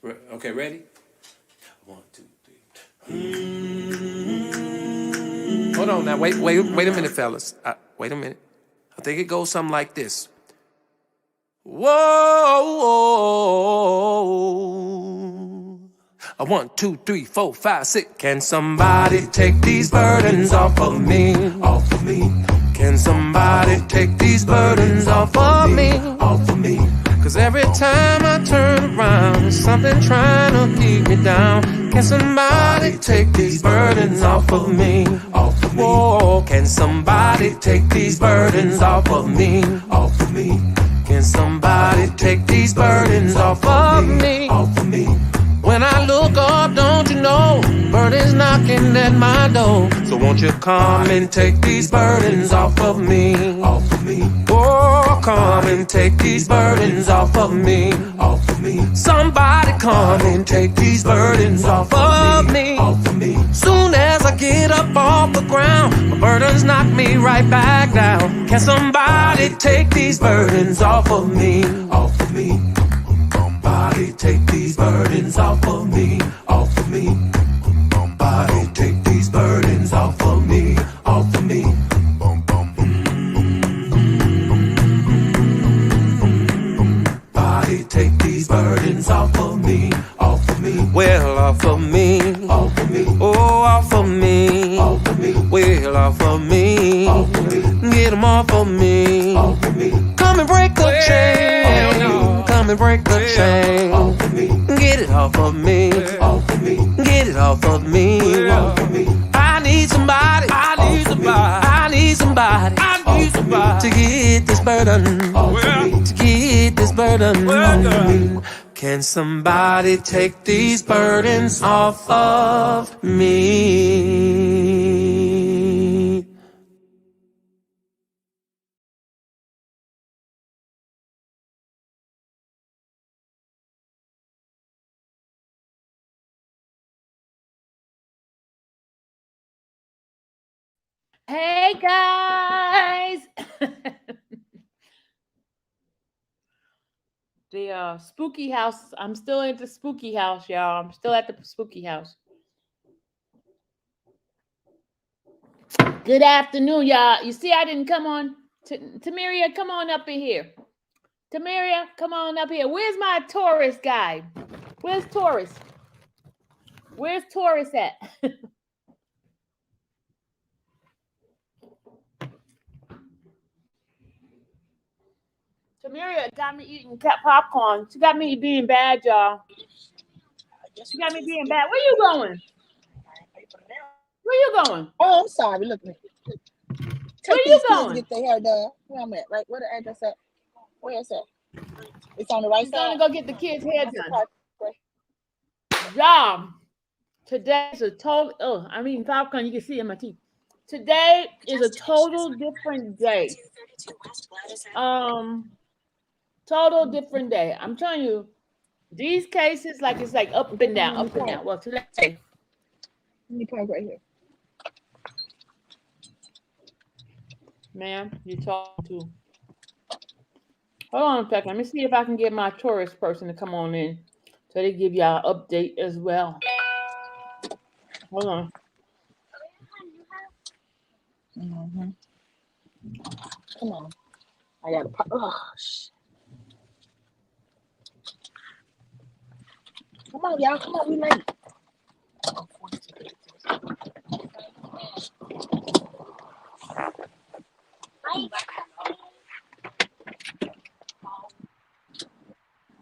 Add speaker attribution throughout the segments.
Speaker 1: Okay, ready? 1, 2, 3. Hold on now. Wait a minute, fellas. Wait a minute. I think it goes something like this. Whoa. 1, 2, 3, 4, 5, 6. Can somebody take these burdens off of me? Off of me. Can somebody take these burdens off of me? Off of me. Cause every time I turn around, there's something trying to keep me down. Can somebody take these burdens off of me? Off of me. Whoa, can somebody take these burdens off of me? Off of me. Can somebody take these burdens off of me? Off of me. When I look up, don't you know, burdens knocking at my door. So won't you come and take these burdens off of me? Off of me. Oh, come and take these burdens off of me. Off of me. Somebody come and take these burdens off of me. Off of me. Soon as I get up off the ground, my burdens knock me right back down. Can somebody take these burdens off of me? Off of me. Somebody take these burdens off of me, off of me. Somebody take these burdens off of me, off of me. Somebody take these burdens off of me, off of me. Well, off of me, off of me. Oh, off of me, off of me. Well, off of me, off of me. Get them off of me, off of me. Come and break the chain. Come and break the chain. Get it off of me. Get it off of me. I need somebody. I need somebody. I need somebody. I need somebody to get this burden. To get this burden. Can somebody take these burdens off of me?
Speaker 2: Hey guys. The spooky house. I'm still at the spooky house, y'all. I'm still at the spooky house. Good afternoon, y'all. You see, I didn't come on. Tamiria, come on up in here. Tamiria, come on up here. Where's my Taurus guy? Where's Taurus? Where's Taurus at? Tamiria got me eating popcorn. She got me being bad, y'all. She got me being bad. Where you going? Where you going?
Speaker 3: Oh, I'm sorry. Look at me.
Speaker 2: Where you going?
Speaker 3: To get their hair done. Where I'm at? Right? Where the address at? Where is it? It's on the right side.
Speaker 2: I'm gonna go get the kids' hair done. Y'all, today's a total. Oh, I mean popcorn. You can see in my teeth. Today is a total different day. Total different day. I'm telling you, these cases, like it's like up and down, up and down. Well, today.
Speaker 3: Let me park right here.
Speaker 2: Ma'am, you talking to? Hold on a second. Let me see if I can get my tourist person to come on in so they give y'all an update as well. Hold on.
Speaker 3: Mm-hmm. Come on. I got to park. Oh, shit. Come on, y'all. Come on. We late.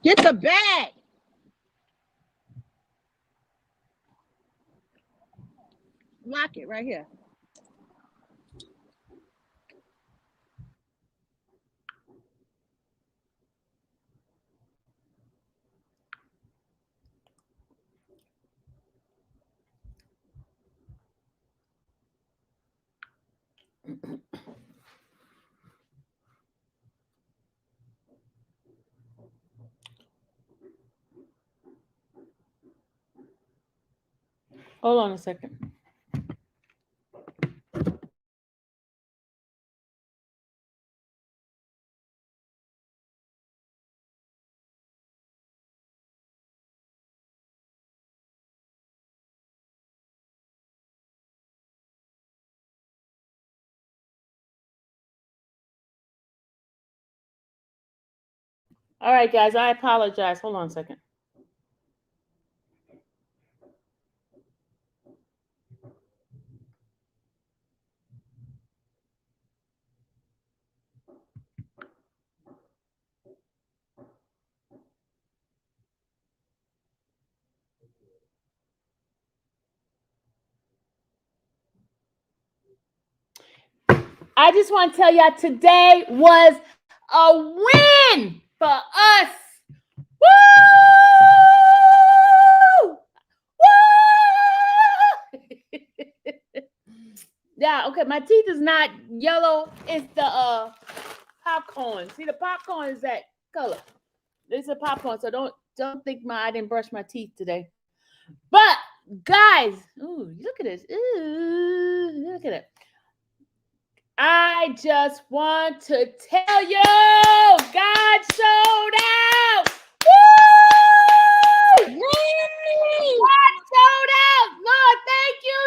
Speaker 3: Get the bag. Lock it right here.
Speaker 2: Hold on a second. All right, guys, I apologize. Hold on a second. I just want to tell y'all today was a win for us. Woo! Woo! Yeah, okay, my teeth is not yellow. It's the popcorn. See, the popcorn is that color. It's a popcorn, so don't think I didn't brush my teeth today. But guys, ooh, look at this. Ooh, look at it. I just want to tell you, God showed out. Woo!
Speaker 3: Yay!
Speaker 2: God showed out. Lord, thank you,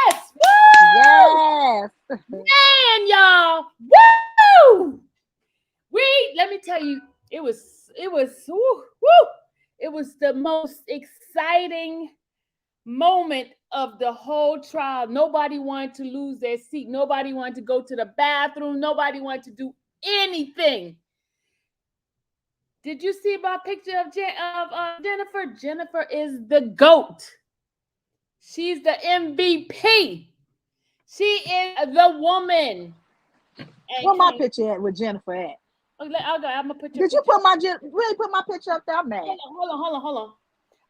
Speaker 2: Jesus. Woo!
Speaker 3: Yes.
Speaker 2: Man, y'all. Woo! Let me tell you, it was woo, woo. It was the most exciting moment of the whole trial. Nobody wanted to lose their seat. Nobody wanted to go to the bathroom. Nobody wanted to do anything. Did you see my picture of Jennifer? Jennifer is the GOAT. She's the MVP. She is the woman.
Speaker 3: Where my picture at with Jennifer at?
Speaker 2: Okay, I'm gonna put your
Speaker 3: Did you put my really put my picture up there? I'm mad.
Speaker 2: Hold on.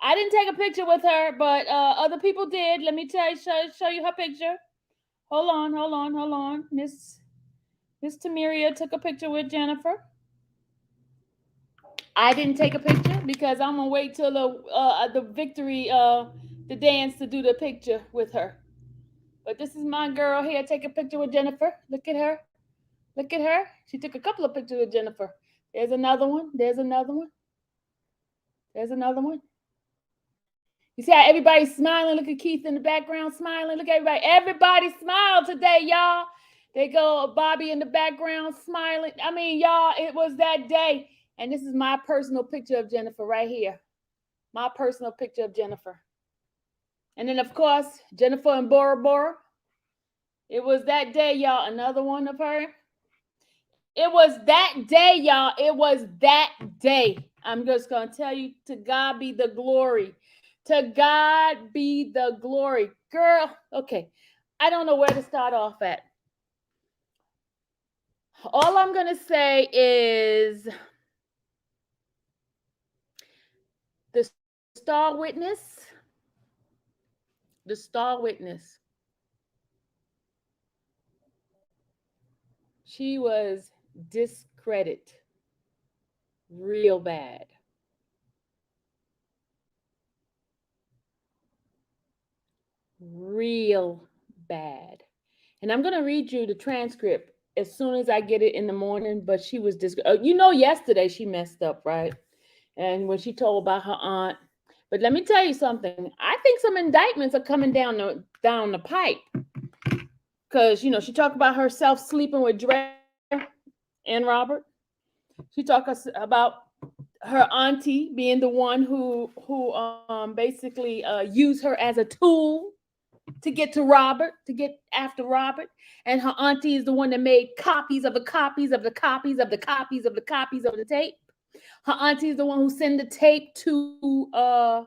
Speaker 2: I didn't take a picture with her, but other people did. Let me show you her picture. Hold on. Miss Tamiria took a picture with Jennifer. I didn't take a picture because I'm gonna wait till the victory the dance to do the picture with her. But this is my girl here. Take a picture with Jennifer. Look at her. Look at her. She took a couple of pictures with Jennifer. There's another one. There's another one. There's another one. You see how everybody's smiling? Look at Keith in the background smiling. Look at everybody. Everybody smiled today, y'all. They go Bobby in the background smiling. I mean, y'all, it was that day. And this is my personal picture of Jennifer right here. My personal picture of Jennifer. And then, of course, Jennifer and Bora Bora. It was that day, y'all. Another one of her. It was that day, y'all. It was that day. I'm just going to tell you, to God be the glory. To God be the glory. Girl, okay. I don't know where to start off at. All I'm going to say is the star witness. The star witness. She was discredited real bad. Real bad. And I'm going to read you the transcript as soon as I get it in the morning. But she was yesterday she messed up, right? And when she told about her aunt. But let me tell you something. I think some indictments are coming down the pipe. Because, she talked about herself sleeping with Dre and Robert. She talked about her auntie being the one who basically used her as a tool to get to Robert, to get after Robert. And her auntie is the one that made copies of the copies of the copies of the copies of the copies of the tape. Her auntie is the one who sent the tape to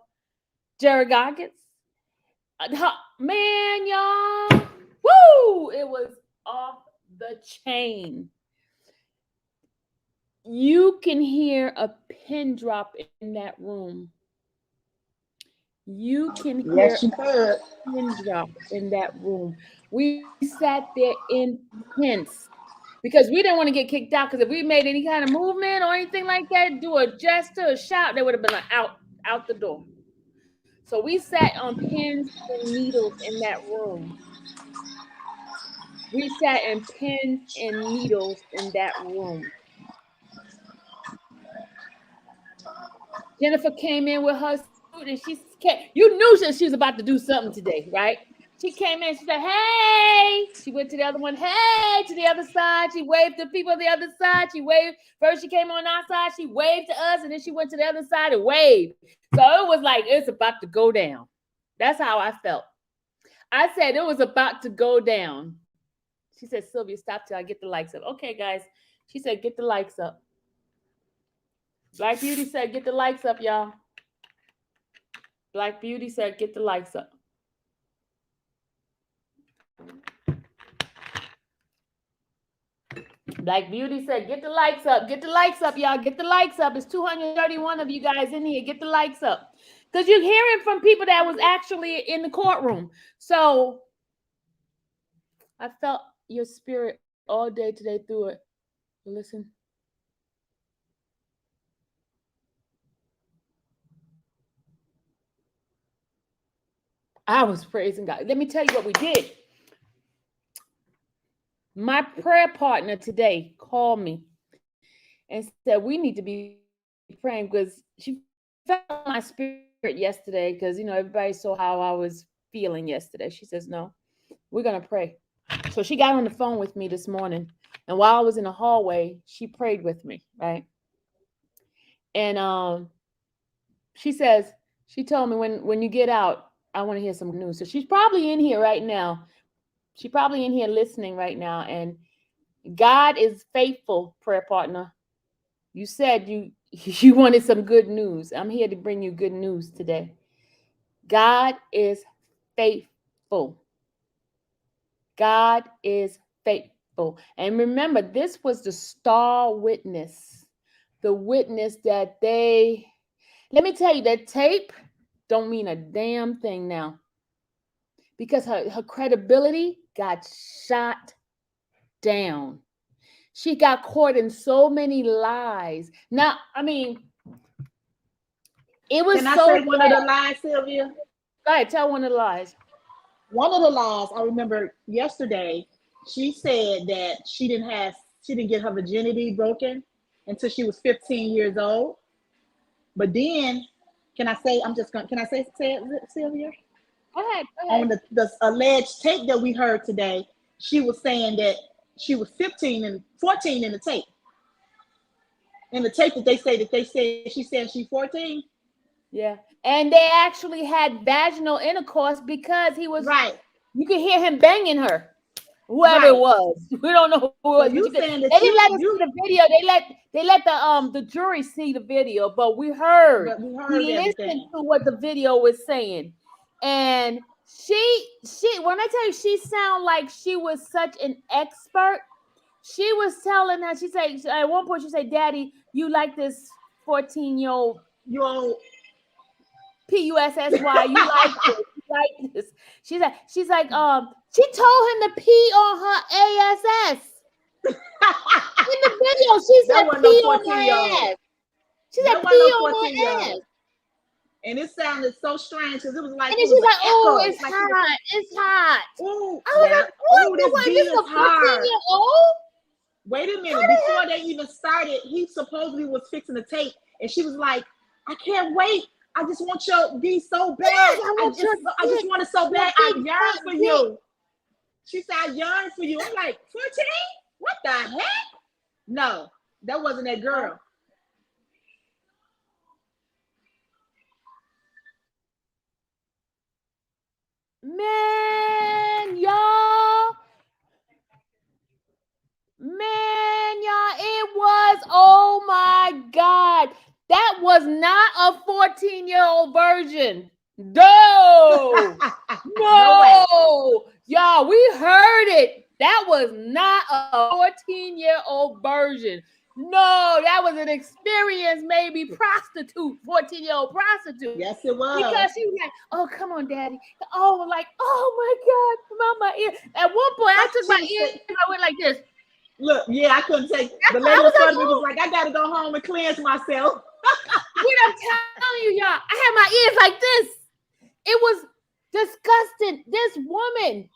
Speaker 2: Jerry Goggins. Man, y'all. Woo! It was off the chain. You can hear a pin drop in that room. You can hear a pin drop in that room. We sat there intense because we didn't want to get kicked out, because if we made any kind of movement or anything like that, do a gesture, a shout, they would have been out the door. So we sat on pins and needles in that room. We sat in pins and needles in that room. Jennifer came in with her suit and you knew she was about to do something today, right? She came in, she said, hey. She went to the other one, hey, to the other side. She waved to people on the other side. She waved. First, she came on our side. She waved to us, and then she went to the other side and waved. So it was like, it's about to go down. That's how I felt. I said, it was about to go down. She said, Sylvia, stop till I get the likes up. Okay, guys. She said, get the likes up. Black Beauty said, get the likes up, y'all. Black Beauty said, get the likes up. Black Beauty said, get the likes up. Get the likes up, y'all. Get the likes up. It's 231 of you guys in here. Get the likes up. Because you're hearing from people that was actually in the courtroom. So I felt your spirit all day today through it. Listen. I was praising God. Let me tell you what we did. My prayer partner today called me and said, we need to be praying because she felt my spirit yesterday because, everybody saw how I was feeling yesterday. She says, no, we're going to pray. So she got on the phone with me this morning. And while I was in the hallway, she prayed with me, right? And she told me when you get out, I want to hear some news. So she's probably in here right now. She's probably in here listening right now. And God is faithful, prayer partner. You said you wanted some good news. I'm here to bring you good news today. God is faithful. God is faithful. And remember, this was the star witness. The witness that let me tell you, that tape don't mean a damn thing now. Because her credibility got shot down. She got caught in so many lies. Now, I mean, it was
Speaker 3: Can I
Speaker 2: so
Speaker 3: say one of the lies, Sylvia?
Speaker 2: Go ahead, tell one of the lies.
Speaker 3: One of the lies I remember yesterday, she said that she didn't get her virginity broken until she was 15 years old. But then, can I say it, Sylvia?
Speaker 2: Go ahead.
Speaker 3: On the alleged tape that we heard today, she was saying that she was 15 and 14 in the tape. In the tape that she said she's 14.
Speaker 2: Yeah. And they actually had vaginal intercourse because he was
Speaker 3: right.
Speaker 2: You could hear him banging her. Whoever it was. We don't know who it was.
Speaker 3: So they didn't let us see
Speaker 2: the video. They let the jury see the video, but we heard we listened to what the video was saying. And she when I tell you, she sounded like she was such an expert. She was telling her, she said at one point, she said, Daddy, you like this 14-year-old P-U-S-S-Y, you like this, you like this. She's like, she told him to pee on her ass. In the video, she said pee on her ass. She said pee on her ass.
Speaker 3: And it sounded so strange because it was like,
Speaker 2: and then she's like, oh, it's like hot. It's hot.
Speaker 3: Ooh,
Speaker 2: I was like, what? This is a 14-year-old?
Speaker 3: Wait a minute. Before they even started, he supposedly was fixing the tape. And she was like, I can't wait. I just want your D so bad.
Speaker 2: Yes,
Speaker 3: I just want it so bad. I yearn for you. She said, I yearn for you. I'm like, 14? What the heck? No, that wasn't that girl.
Speaker 2: Man, y'all, it was, oh my God. That was not a 14-year-old version. No, no, y'all, we heard it. That was not a 14-year-old version. No, that was an experienced, maybe prostitute, 14-year-old prostitute.
Speaker 3: Yes, it was.
Speaker 2: Because she was like, oh, come on, Daddy. Oh, like, oh my God, my ear. At one point, I took my ear and I went like this.
Speaker 3: Look, yeah, I couldn't take it. The lady in front of me was like, I got to go home and cleanse myself.
Speaker 2: I'm telling you, y'all, I had my ears like this. It was disgusting. This woman,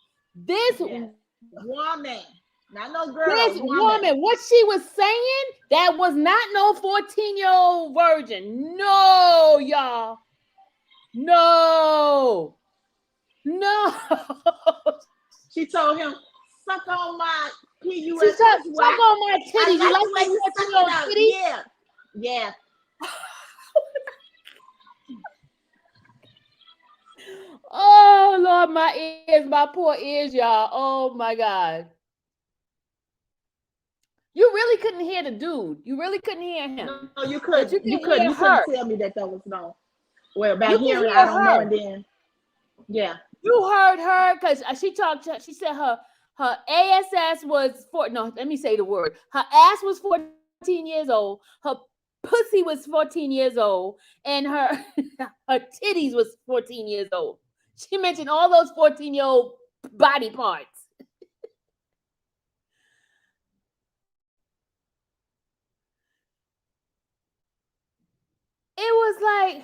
Speaker 3: not no girl.
Speaker 2: This woman, what she was saying, that was not no 14-year-old virgin. No, y'all. No. No.
Speaker 3: She told him, suck on my PUS.
Speaker 2: She said, suck on my
Speaker 3: I
Speaker 2: titties. You
Speaker 3: like
Speaker 2: like
Speaker 3: the way
Speaker 2: my
Speaker 3: you suck
Speaker 2: titty on
Speaker 3: it out.
Speaker 2: titty?
Speaker 3: Yeah. Yeah.
Speaker 2: Oh Lord, my ears, my poor ears, y'all. Oh my God. You really couldn't hear the dude. You really couldn't hear him.
Speaker 3: No, you
Speaker 2: But
Speaker 3: couldn't.
Speaker 2: you
Speaker 3: You
Speaker 2: could
Speaker 3: couldn't.
Speaker 2: hear
Speaker 3: You
Speaker 2: her.
Speaker 3: couldn't tell me that was no. Well, by
Speaker 2: You could
Speaker 3: hearing,
Speaker 2: hear
Speaker 3: I don't know.
Speaker 2: her.
Speaker 3: And then, yeah.
Speaker 2: You heard her because she talked. She said her ass was no. Let me say the word. Her ass was 14 years old. Her pussy was 14 years old, and her her titties was 14 years old. She mentioned all those 14-year-old body parts. It was like,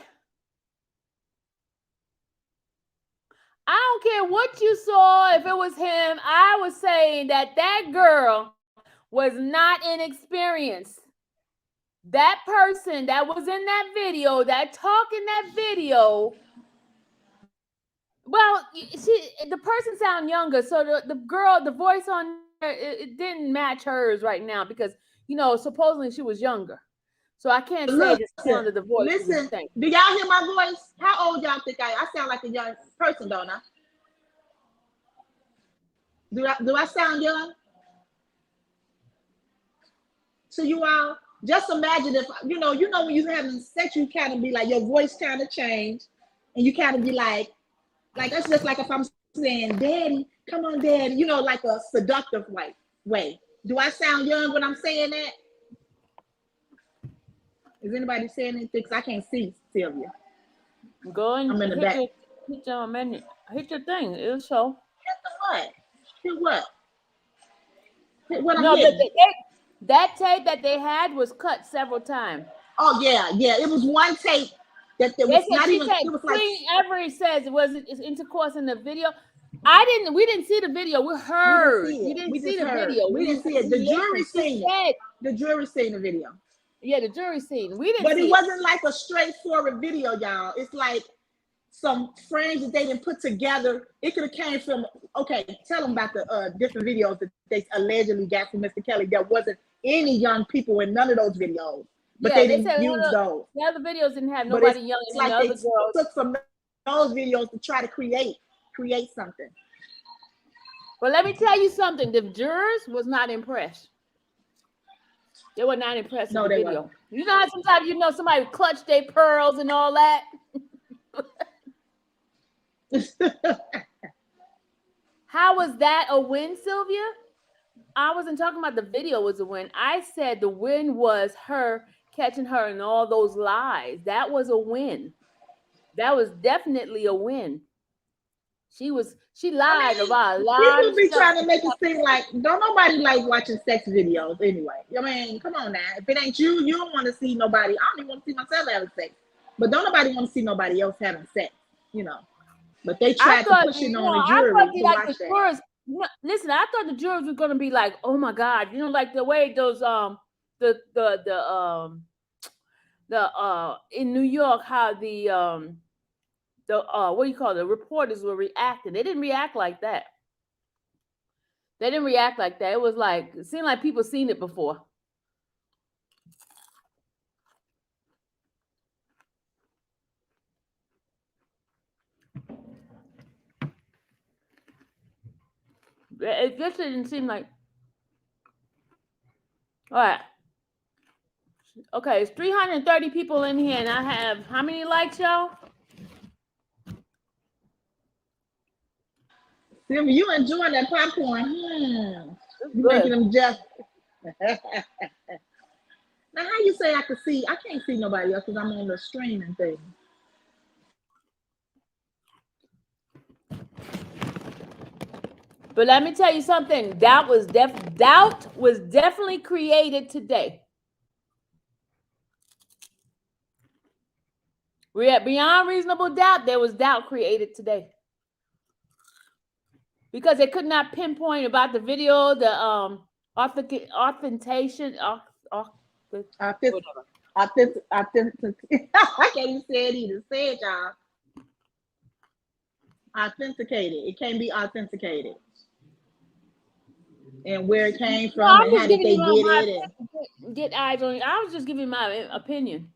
Speaker 2: I don't care what you saw, if it was him, I was saying that girl was not inexperienced. That person that was in that video, that talk in that video, well, the person sound younger, so the girl, the voice on there, it didn't match hers right now because, supposedly she was younger. So I can't say the sound of the voice.
Speaker 3: Listen, do y'all hear my voice? How old y'all think I sound like a young person, don't I? Do I sound young? So you all just imagine if you know when you're having sex, you kind of be like your voice kind of change, and you kind of be like that's just like if I'm saying, "Daddy, come on, Daddy," like a seductive way. Do I sound young when I'm saying that? Is anybody saying anything? Because I can't see Sylvia.
Speaker 2: Go and
Speaker 3: I'm in the back.
Speaker 2: Hit your thing. It'll show.
Speaker 3: Hit the what? Hit what? Hit what?
Speaker 2: No, that tape that they had was cut several times.
Speaker 3: Oh yeah. It was one tape that there was not even. It was like
Speaker 2: Queen Avery says it was intercourse in the video. We didn't see the video. We heard. We didn't see the video.
Speaker 3: We didn't see it. The jury seen it. The jury seen the video.
Speaker 2: Yeah, the jury seen. We didn't.
Speaker 3: But it wasn't like a straightforward video, y'all. It's like some frames that they didn't put together. It could have came from. Okay, tell them about the different videos that they allegedly got from Mr. Kelly. There wasn't any young people in none of those videos, but they didn't use those.
Speaker 2: The other videos didn't have nobody young.
Speaker 3: It's like they took from those videos to try to create something.
Speaker 2: Well, let me tell you something. The jurors was not impressed. They were not impressed with the video. Weren't. You know how sometimes somebody clutch their pearls and all that? How was that a win, Sylvia? I wasn't talking about the video was a win. I said the win was her catching her in all those lies. That was a win. That was definitely a win. She lied about a lot.
Speaker 3: People be trying to make it seem like don't nobody like watching sex videos anyway. I mean, come on now. If it ain't you, you don't want to see nobody. I don't even want to see myself having sex. But don't nobody want to see nobody else having sex, But they tried to push it on the jury to watch that.
Speaker 2: Jurors, listen, I thought the jurors were gonna be like, oh my God, like the way those in New York, how the what do you call it? The reporters were reacting. They didn't react like that. It was like, it seemed like people seen it before. It just didn't seem like. All right. Okay, it's 330 people in here, and I have how many likes, y'all?
Speaker 3: Sylvia, you enjoying that popcorn? You making them just. Now, how you say I could see? I can't see nobody else because I'm on the streaming thing.
Speaker 2: But let me tell you something. Doubt was definitely created today. We are beyond reasonable doubt. There was doubt created today. Because they could not pinpoint about the video, the authentication.
Speaker 3: I can't even say it either. Say it, y'all. authenticated. It can't be authenticated. And where it came
Speaker 2: No,
Speaker 3: from
Speaker 2: I'm
Speaker 3: and
Speaker 2: just
Speaker 3: how did
Speaker 2: giving
Speaker 3: they
Speaker 2: you
Speaker 3: get
Speaker 2: my
Speaker 3: it? And
Speaker 2: get eyes on you. I was just giving my opinion.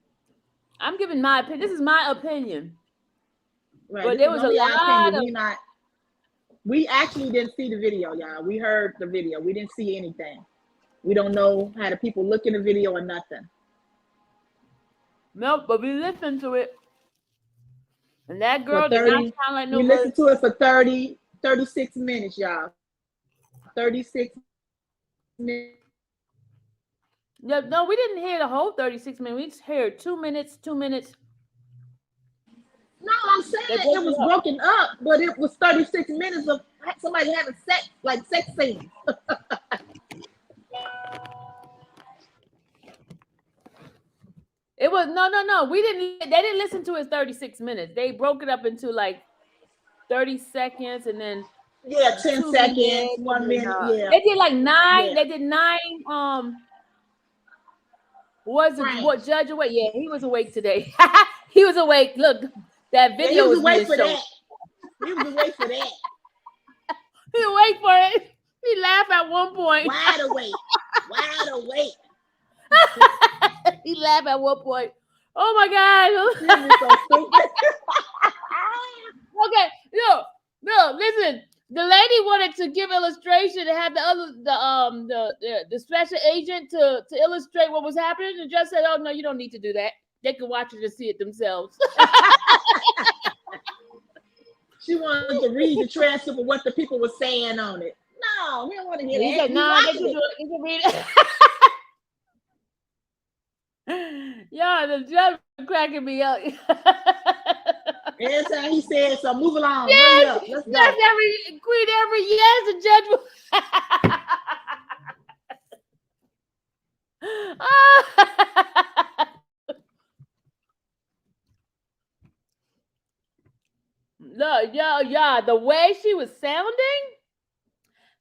Speaker 2: I'm giving my opinion. This is my opinion.
Speaker 3: right,
Speaker 2: But
Speaker 3: this
Speaker 2: there
Speaker 3: is
Speaker 2: was a
Speaker 3: only our
Speaker 2: lot
Speaker 3: opinion.
Speaker 2: of
Speaker 3: We actually didn't see the video, y'all. We heard the video. We didn't see anything. We don't know how the people look in the video or nothing.
Speaker 2: milk, but we listened to it. And that
Speaker 3: For
Speaker 2: girl did not
Speaker 3: 30,
Speaker 2: sound like no
Speaker 3: we
Speaker 2: girl.
Speaker 3: listened to it for 36 minutes, y'all. 36 minutes.
Speaker 2: No, we didn't hear the whole 36 minutes. We just heard 2 minutes, 2 minutes.
Speaker 3: No, I'm saying it was broken up, but it was 36 minutes of somebody having sex, like sex scenes.
Speaker 2: It was no. We didn't. They didn't listen to it 36 minutes. They broke it up into like 30 seconds and then
Speaker 3: 10 seconds, 1 minute. Yeah,
Speaker 2: they did like 9.
Speaker 3: Yeah.
Speaker 2: They did 9. What Judge awake? Yeah, he was awake today. He was awake. Look, that video
Speaker 3: he was
Speaker 2: was
Speaker 3: awake for
Speaker 2: shown.
Speaker 3: that. He was awake for that.
Speaker 2: He awake for it. He laughed at one point.
Speaker 3: Wide awake. Wide awake.
Speaker 2: He laughed at one point. Oh my God.
Speaker 3: This is so stupid.
Speaker 2: Okay, no, listen. The lady wanted to give illustration and have the special agent to illustrate what was happening, and just said, "Oh no, you don't need to do that. They can watch it and see it themselves."
Speaker 3: She wanted to read the transcript of what the people were saying on it. No, we don't want to hear
Speaker 2: He
Speaker 3: that.
Speaker 2: said, "No, they can do it. You can read it." Yeah, the judge was cracking me up.
Speaker 3: Every time he said, so move along.
Speaker 2: Yes,
Speaker 3: Hurry up. Let's go.
Speaker 2: yes, every yes, the judge was. No, yeah, the way she was sounding,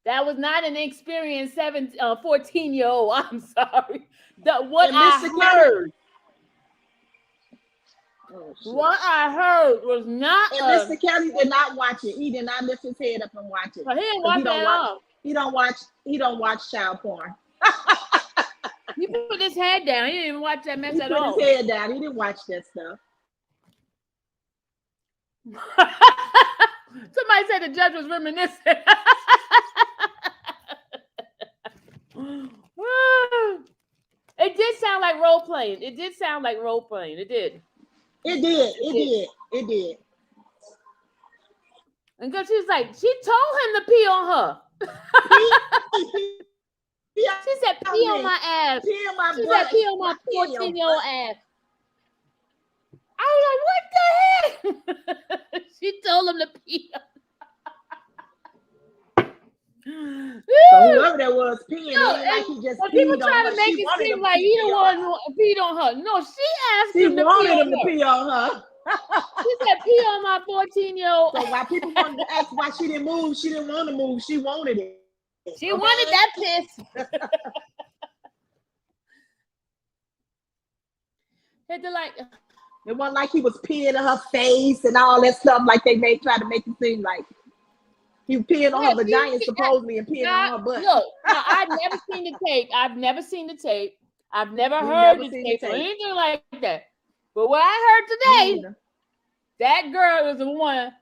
Speaker 2: that was not an experienced 14-year-old. I'm sorry. What I heard. What I heard was not.
Speaker 3: And Mr. Kelly did not watch it. He did not lift his head up and watch it.
Speaker 2: He didn't watch it at all.
Speaker 3: He don't watch child porn.
Speaker 2: He put his head down. He didn't even watch that mess at all.
Speaker 3: He put his head down. He didn't watch that stuff.
Speaker 2: Somebody said the judge was reminiscing. It did sound like role playing. It did sound like role playing. It did.
Speaker 3: It did.
Speaker 2: And because she was like, she told him to pee on her. She said, pee on my ass.
Speaker 3: Pee on my
Speaker 2: She
Speaker 3: butt.
Speaker 2: said, pee on my 14-year-old ass. I was like, what the heck? She told him to pee on.
Speaker 3: So whoever that was peeing, like he just
Speaker 2: when people
Speaker 3: peed
Speaker 2: try
Speaker 3: on
Speaker 2: to
Speaker 3: her,
Speaker 2: make it seem like he the one who peed on her. No, she asked him to
Speaker 3: pee on her.
Speaker 2: She said, pee on my 14-year-old.
Speaker 3: So while people wanted to ask why she didn't move, she didn't want to move. She wanted it.
Speaker 2: She wanted that piss. Had to like.
Speaker 3: It wasn't like he was peeing in her face and all that stuff like they try to make it seem like he was peeing on her vagina supposedly and peeing on her butt.
Speaker 2: Look, I've never seen the tape. I've never heard the tape or anything like that. But what I heard today, that girl was the one.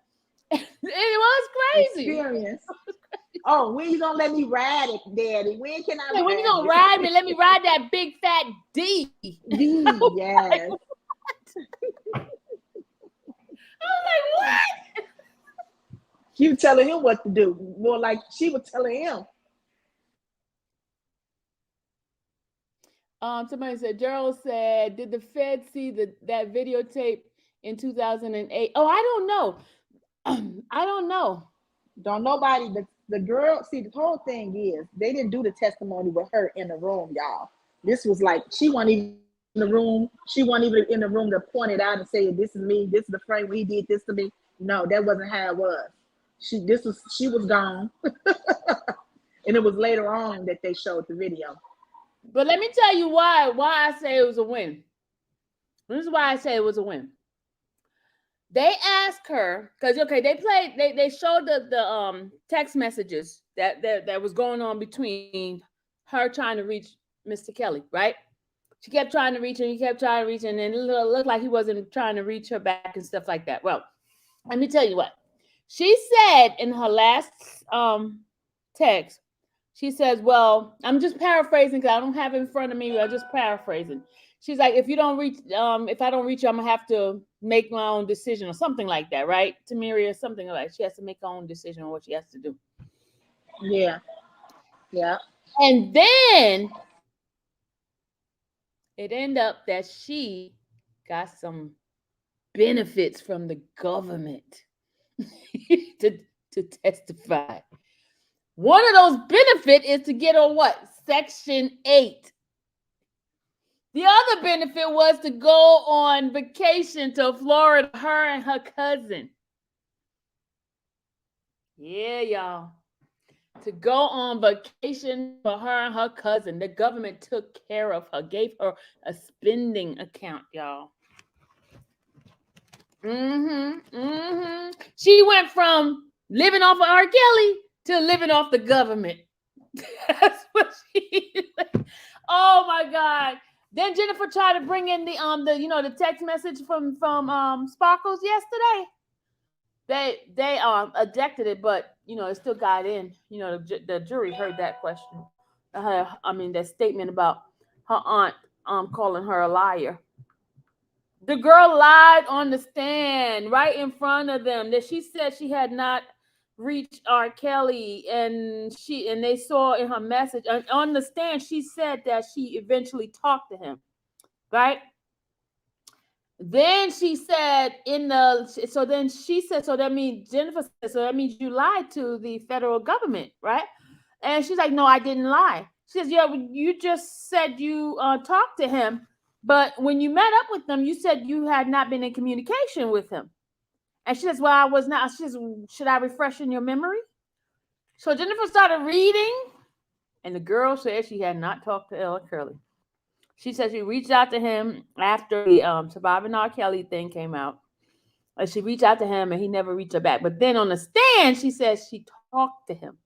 Speaker 2: It was crazy.
Speaker 3: Experience. Oh, when you gonna let me ride it, Daddy? When can I?
Speaker 2: When you gonna ride me? Let me ride that big fat D.
Speaker 3: D, yes.
Speaker 2: I was like, what?
Speaker 3: You telling him what to do. More like she was telling him.
Speaker 2: Somebody said, Gerald said, did the Fed see that videotape in 2008? Oh, I don't know. I don't know.
Speaker 3: Don't nobody, the girl, see, the whole thing is they didn't do the testimony with her in the room, y'all. This was like, she wasn't even in the room. She wasn't even in the room to point it out and say, this is me. This is the frame where he did this to me. No, that wasn't how it was. She was gone. And it was later on that they showed the video.
Speaker 2: But let me tell you why I say it was a win. This is why I say it was a win. They asked her because they showed the text messages that was going on between her trying to reach Mr. Kelly, right? She kept trying to reach him, he kept trying to reach him, and it looked like he wasn't trying to reach her back and stuff like that. Well, let me tell you what. She said in her last text, she says, well, I'm just paraphrasing because I don't have it in front of me. I'm just paraphrasing. She's like, if I don't reach you, I'm gonna have to make my own decision or something like that, right? Tamiria, something like that. She has to make her own decision on what she has to do.
Speaker 3: Yeah. Yeah.
Speaker 2: And then it ended up that she got some benefits from the government to testify. One of those benefits is to get on what? Section 8. The other benefit was to go on vacation to Florida, her and her cousin. Yeah, y'all. To go on vacation for her and her cousin. The government took care of her, gave her a spending account, y'all. She went from living off of R. Kelly to living off the government. That's what she did. Oh my God. Then Jennifer tried to bring in the text message from Sparkles yesterday. They ejected it, but it still got in. The jury heard that question. That statement about her aunt calling her a liar. The girl lied on the stand right in front of them that she said she had not reached R. Kelly, and they saw in her message on the stand she said that she eventually talked to him, right? Then she said so that means Jennifer said, so that means you lied to the federal government, right? And she's like, no, I didn't lie. She says, yeah, you just said you talked to him, but when you met up with him, you said you had not been in communication with him. And she says, well, I was not. She says, should I refresh in your memory? So Jennifer started reading, and the girl said she had not talked to R. Kelly. She said she reached out to him after the Surviving R. Kelly thing came out. And she reached out to him, and he never reached her back. But then on the stand, she says she talked to him.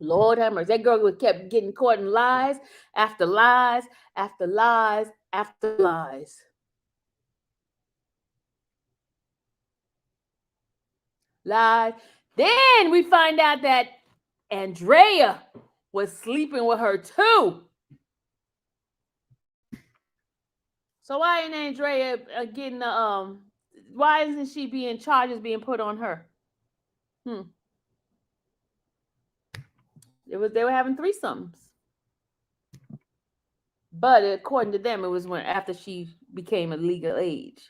Speaker 2: Lord have mercy. That girl kept getting caught in lies after lies after lies after lies. Lies. Then we find out that Andrea was sleeping with her too. So why ain't Andrea getting why isn't she being charges being put on her? They were having threesomes. But according to them, it was after she became a legal age.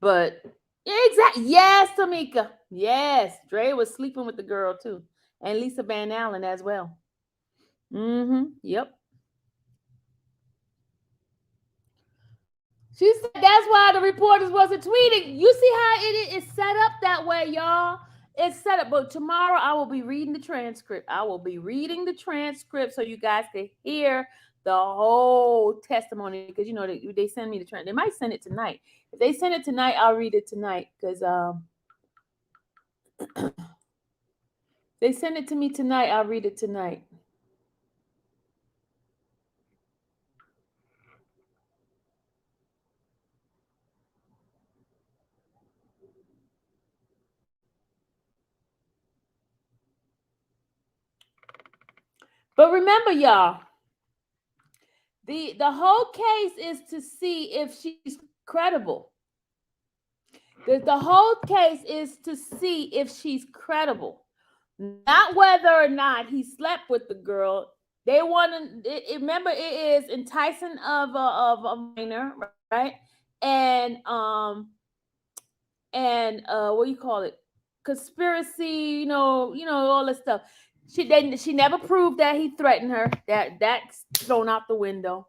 Speaker 2: But exactly. Yes, Tamika. Yes. Dre was sleeping with the girl too. And Lisa Van Allen as well. Yep. She said that's why the reporters wasn't tweeting. You see how it is set up that way, y'all. It's set up. But tomorrow I will be reading the transcript. I will be reading the transcript so you guys can hear the whole testimony, because they send me the transcript. They might send it tonight. If they send it tonight, I'll read it tonight, because they send it to me tonight. I'll read it tonight. But remember, y'all, the whole case is to see if she's credible. The whole case is to see if she's credible, not whether or not he slept with the girl. They want to remember it is enticing of a minor, right? And what do you call it? Conspiracy, all this stuff. She never proved that he threatened her. That's thrown out the window.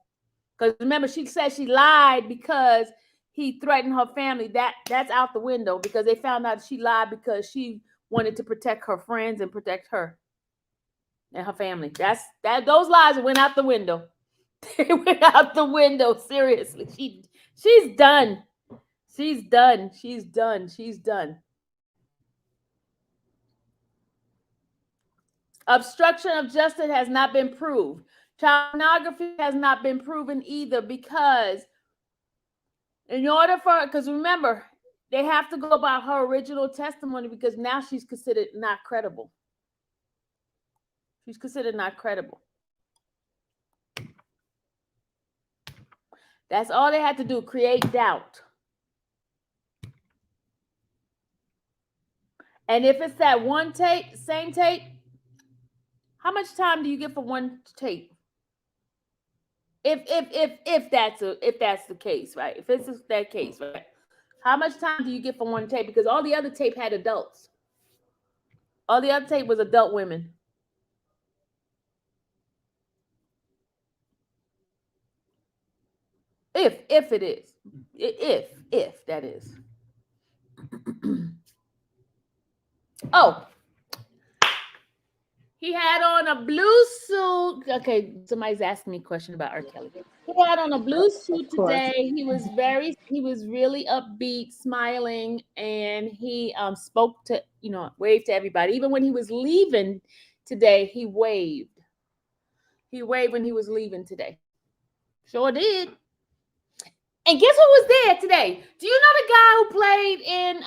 Speaker 2: Because remember, she said she lied because he threatened her family. That's out the window, because they found out she lied because she wanted to protect her friends and protect her and her family. Those lies went out the window. They went out the window. Seriously, she's done. She's done. She's done. She's done. Obstruction of justice has not been proved. Child pornography has not been proven either, because in order for, because remember, they have to go by her original testimony, because now she's considered not credible. She's considered not credible. That's all they had to do, create doubt. And if it's that one tape, same tape, how much time do you get for one tape? If that's the case, right? If it's that case, right? How much time do you get for one tape? Because all the other tape had adults. All the other tape was adult women. If it is. If that is. Oh. He had on a blue suit. Okay, somebody's asking me a question about R. Kelly. He had on a blue suit today. He was really upbeat, smiling, and he spoke to, waved to everybody. Even when he was leaving today, he waved. He waved when he was leaving today. Sure did. And guess who was there today? Do you know the guy who played in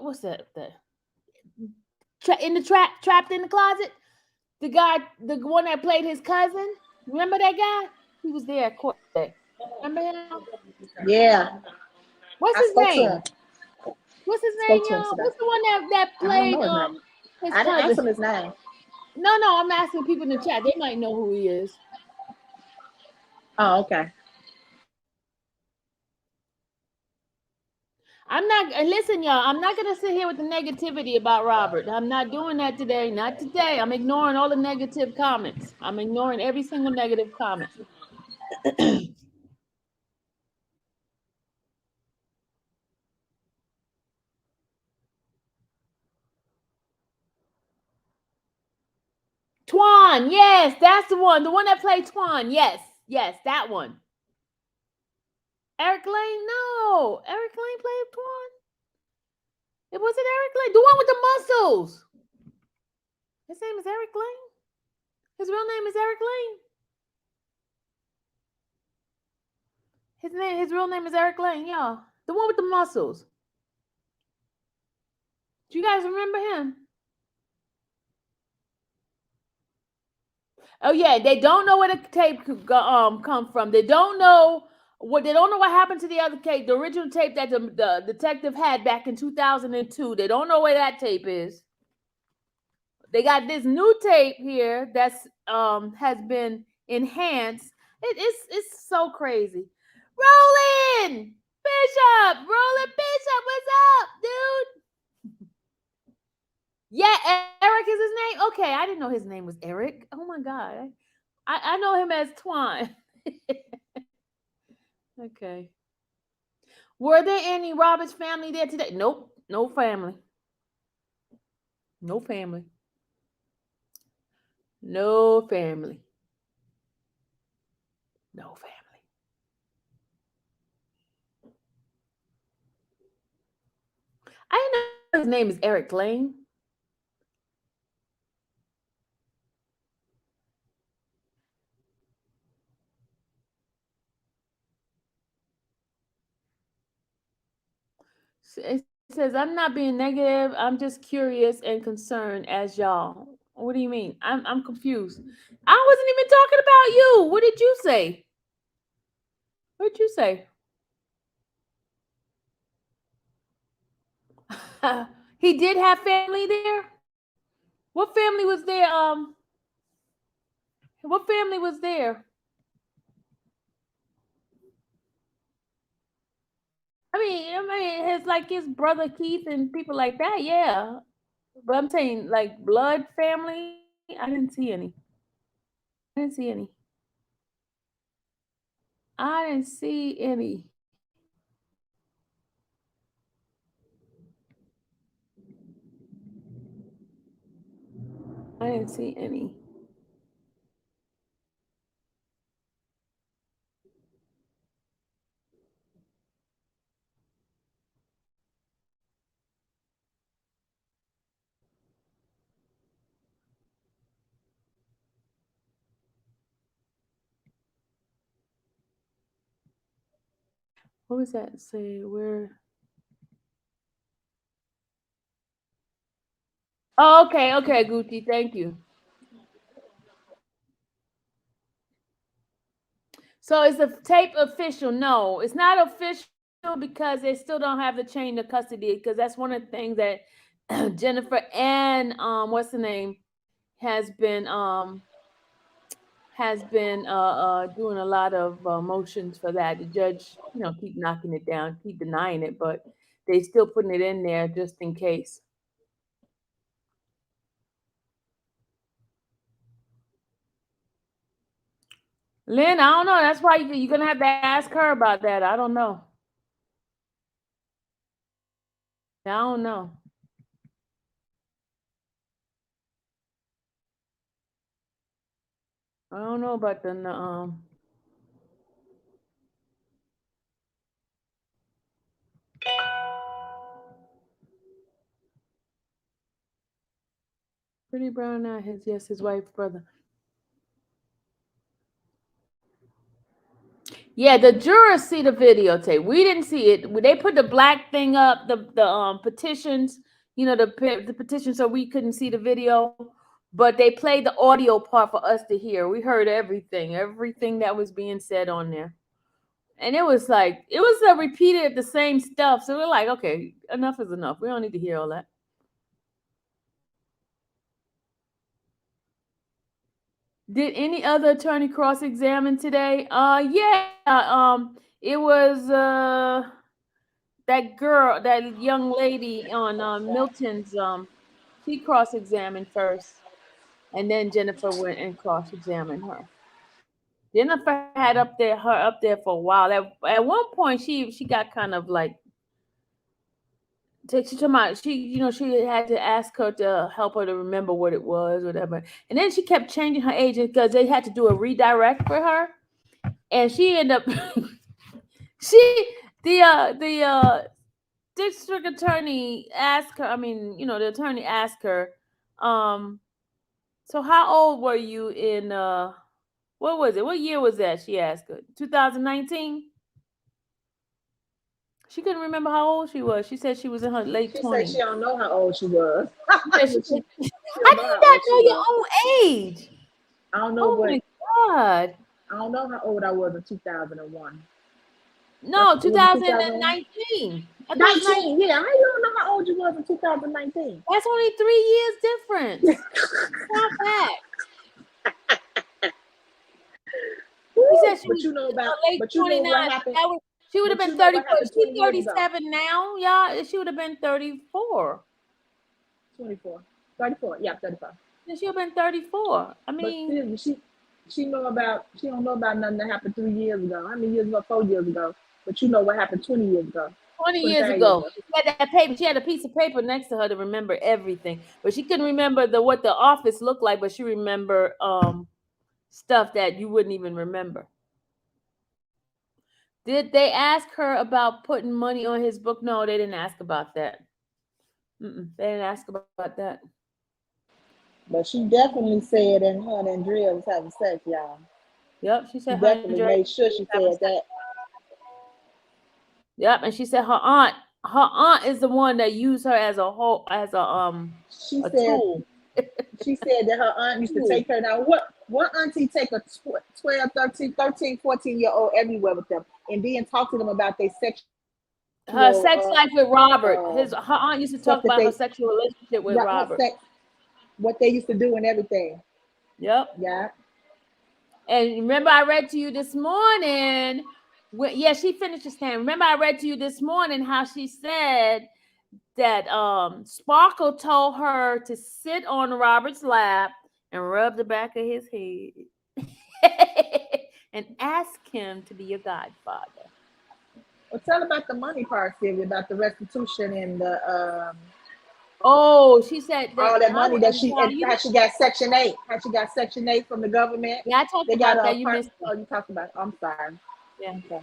Speaker 2: what's that? In the trapped in the closet, the one that played his cousin. Remember that guy? He was there at court today. Remember him?
Speaker 3: Yeah.
Speaker 2: What's his name? What's his name, y'all? What's the one that played his cousin?
Speaker 3: I didn't ask him his name.
Speaker 2: No, I'm asking people in the chat. They might know who he is.
Speaker 3: Oh, okay.
Speaker 2: Listen, y'all, I'm not going to sit here with the negativity about Robert. I'm not doing that today. Not today. I'm ignoring all the negative comments. I'm ignoring every single negative comment. Twan, yes, that's the one that played Twan. Yes, that one. Eric Lane, no. Eric Lane played Twan. It wasn't Eric Lane. The one with the muscles. His name is Eric Lane. His real name is Eric Lane. His real name is Eric Lane, y'all. The one with the muscles. Do you guys remember him? Oh yeah, they don't know where the tape come from. They don't know what happened to the other tape, the original tape that the detective had back in 2002. They don't know where that tape is. They got this new tape here that's has been enhanced. It's so crazy. Roland Bishop, what's up, dude? Yeah, Eric is his name. Okay, I didn't know his name was Eric. Oh my God, I know him as Twan. Okay. Were there any Roberts family there today? Nope, no family. No family. No family. No family. I know his name is Eric Lane. It says, I'm not being negative. I'm just curious and concerned as y'all. What do you mean? I'm confused. I wasn't even talking about you. What did you say? What did you say? He did have family there? What family was there? What family was there? I mean, his brother Keith and people like that, yeah. But I'm saying, like, blood family, I didn't see any. I didn't see any. I didn't see any. I didn't see any. What was that? Say where? Oh, okay, okay, Gucci. Thank you. So is the tape official? No, it's not official because they still don't have the chain of custody. Because that's one of the things that Jennifer and what's the name has been doing a lot of motions for that. The judge, keep knocking it down, keep denying it, but they still putting it in there just in case. Lynn, I don't know. That's why you're gonna have to ask her about that. I don't know. I don't know. I don't know about the Pretty Brown Eye. His wife's brother. Yeah, the jurors see the videotape. We didn't see it. They put the black thing up, the petitions, the petition, so we couldn't see the video. But they played the audio part for us to hear. We heard everything that was being said on there, and it was repeated the same stuff. So we're like, okay, enough is enough. We don't need to hear all that. Did any other attorney cross-examine today? Yeah. It was that girl, that young lady on Milton's. She cross-examined first, and then Jennifer went and cross-examined her. Jennifer had her up there for a while. At one point, she got kind of like. She had to ask her to help her to remember what it was, whatever. And then she kept changing her agent because they had to do a redirect for her, and she ended up. The district attorney asked her. I mean, the attorney asked her, so how old were you in? What was it? What year was that? She asked her. 2019. She couldn't remember how old she was. She said she was in her late 20s.
Speaker 3: She said she don't know how old she was.
Speaker 2: How do you not know your own age?
Speaker 3: I don't know
Speaker 2: what. Oh my God.
Speaker 3: I don't know how old I was in 2001.
Speaker 2: No, 2019.
Speaker 3: 19, yeah. How you don't know how old you was in 2019?
Speaker 2: That's only 3 years difference. Not bad. She said she was late 29. She would have been 34. She's 37 now, y'all. She would have been 34.
Speaker 3: 24. 34. Yeah, 35.
Speaker 2: She would have been 34. I mean,
Speaker 3: but she don't know about nothing that happened 3 years ago. How many years ago? 4 years ago. But you know what happened 20 years ago.
Speaker 2: 20 years ago. She had that paper. She had a piece of paper next to her to remember everything. But she couldn't remember what the office looked like, but she remembered stuff that you wouldn't even remember. Did they ask her about putting money on his book? No, they didn't ask about that. They didn't ask about that.
Speaker 3: But she definitely said and her and Andrea was having sex, y'all.
Speaker 2: Yep, she said
Speaker 3: she definitely made sure she said that.
Speaker 2: Yep, and she said her aunt is the one that used her as a tool.
Speaker 3: She said that her aunt used to take her. Now, what auntie take a 12, 13, 14-year-old everywhere with them and then talk to them about their sex
Speaker 2: life with Robert? Her aunt used to talk about her sexual relationship with Robert.
Speaker 3: What they used to do and everything.
Speaker 2: Yep.
Speaker 3: Yeah.
Speaker 2: And remember, I read to you this morning. She finished the stand. Remember, I read to you this morning how she said that Sparkle told her to sit on Robert's lap and rub the back of his head and ask him to be your godfather.
Speaker 3: Well, tell about the money part, Sylvia, about the restitution and the
Speaker 2: she said that
Speaker 3: all that money that how she got Section 8. How she got Section 8 from the government.
Speaker 2: Yeah, I talked about that. You missed it.
Speaker 3: Oh, you talked about it. I'm sorry.
Speaker 2: Yeah.
Speaker 3: Okay.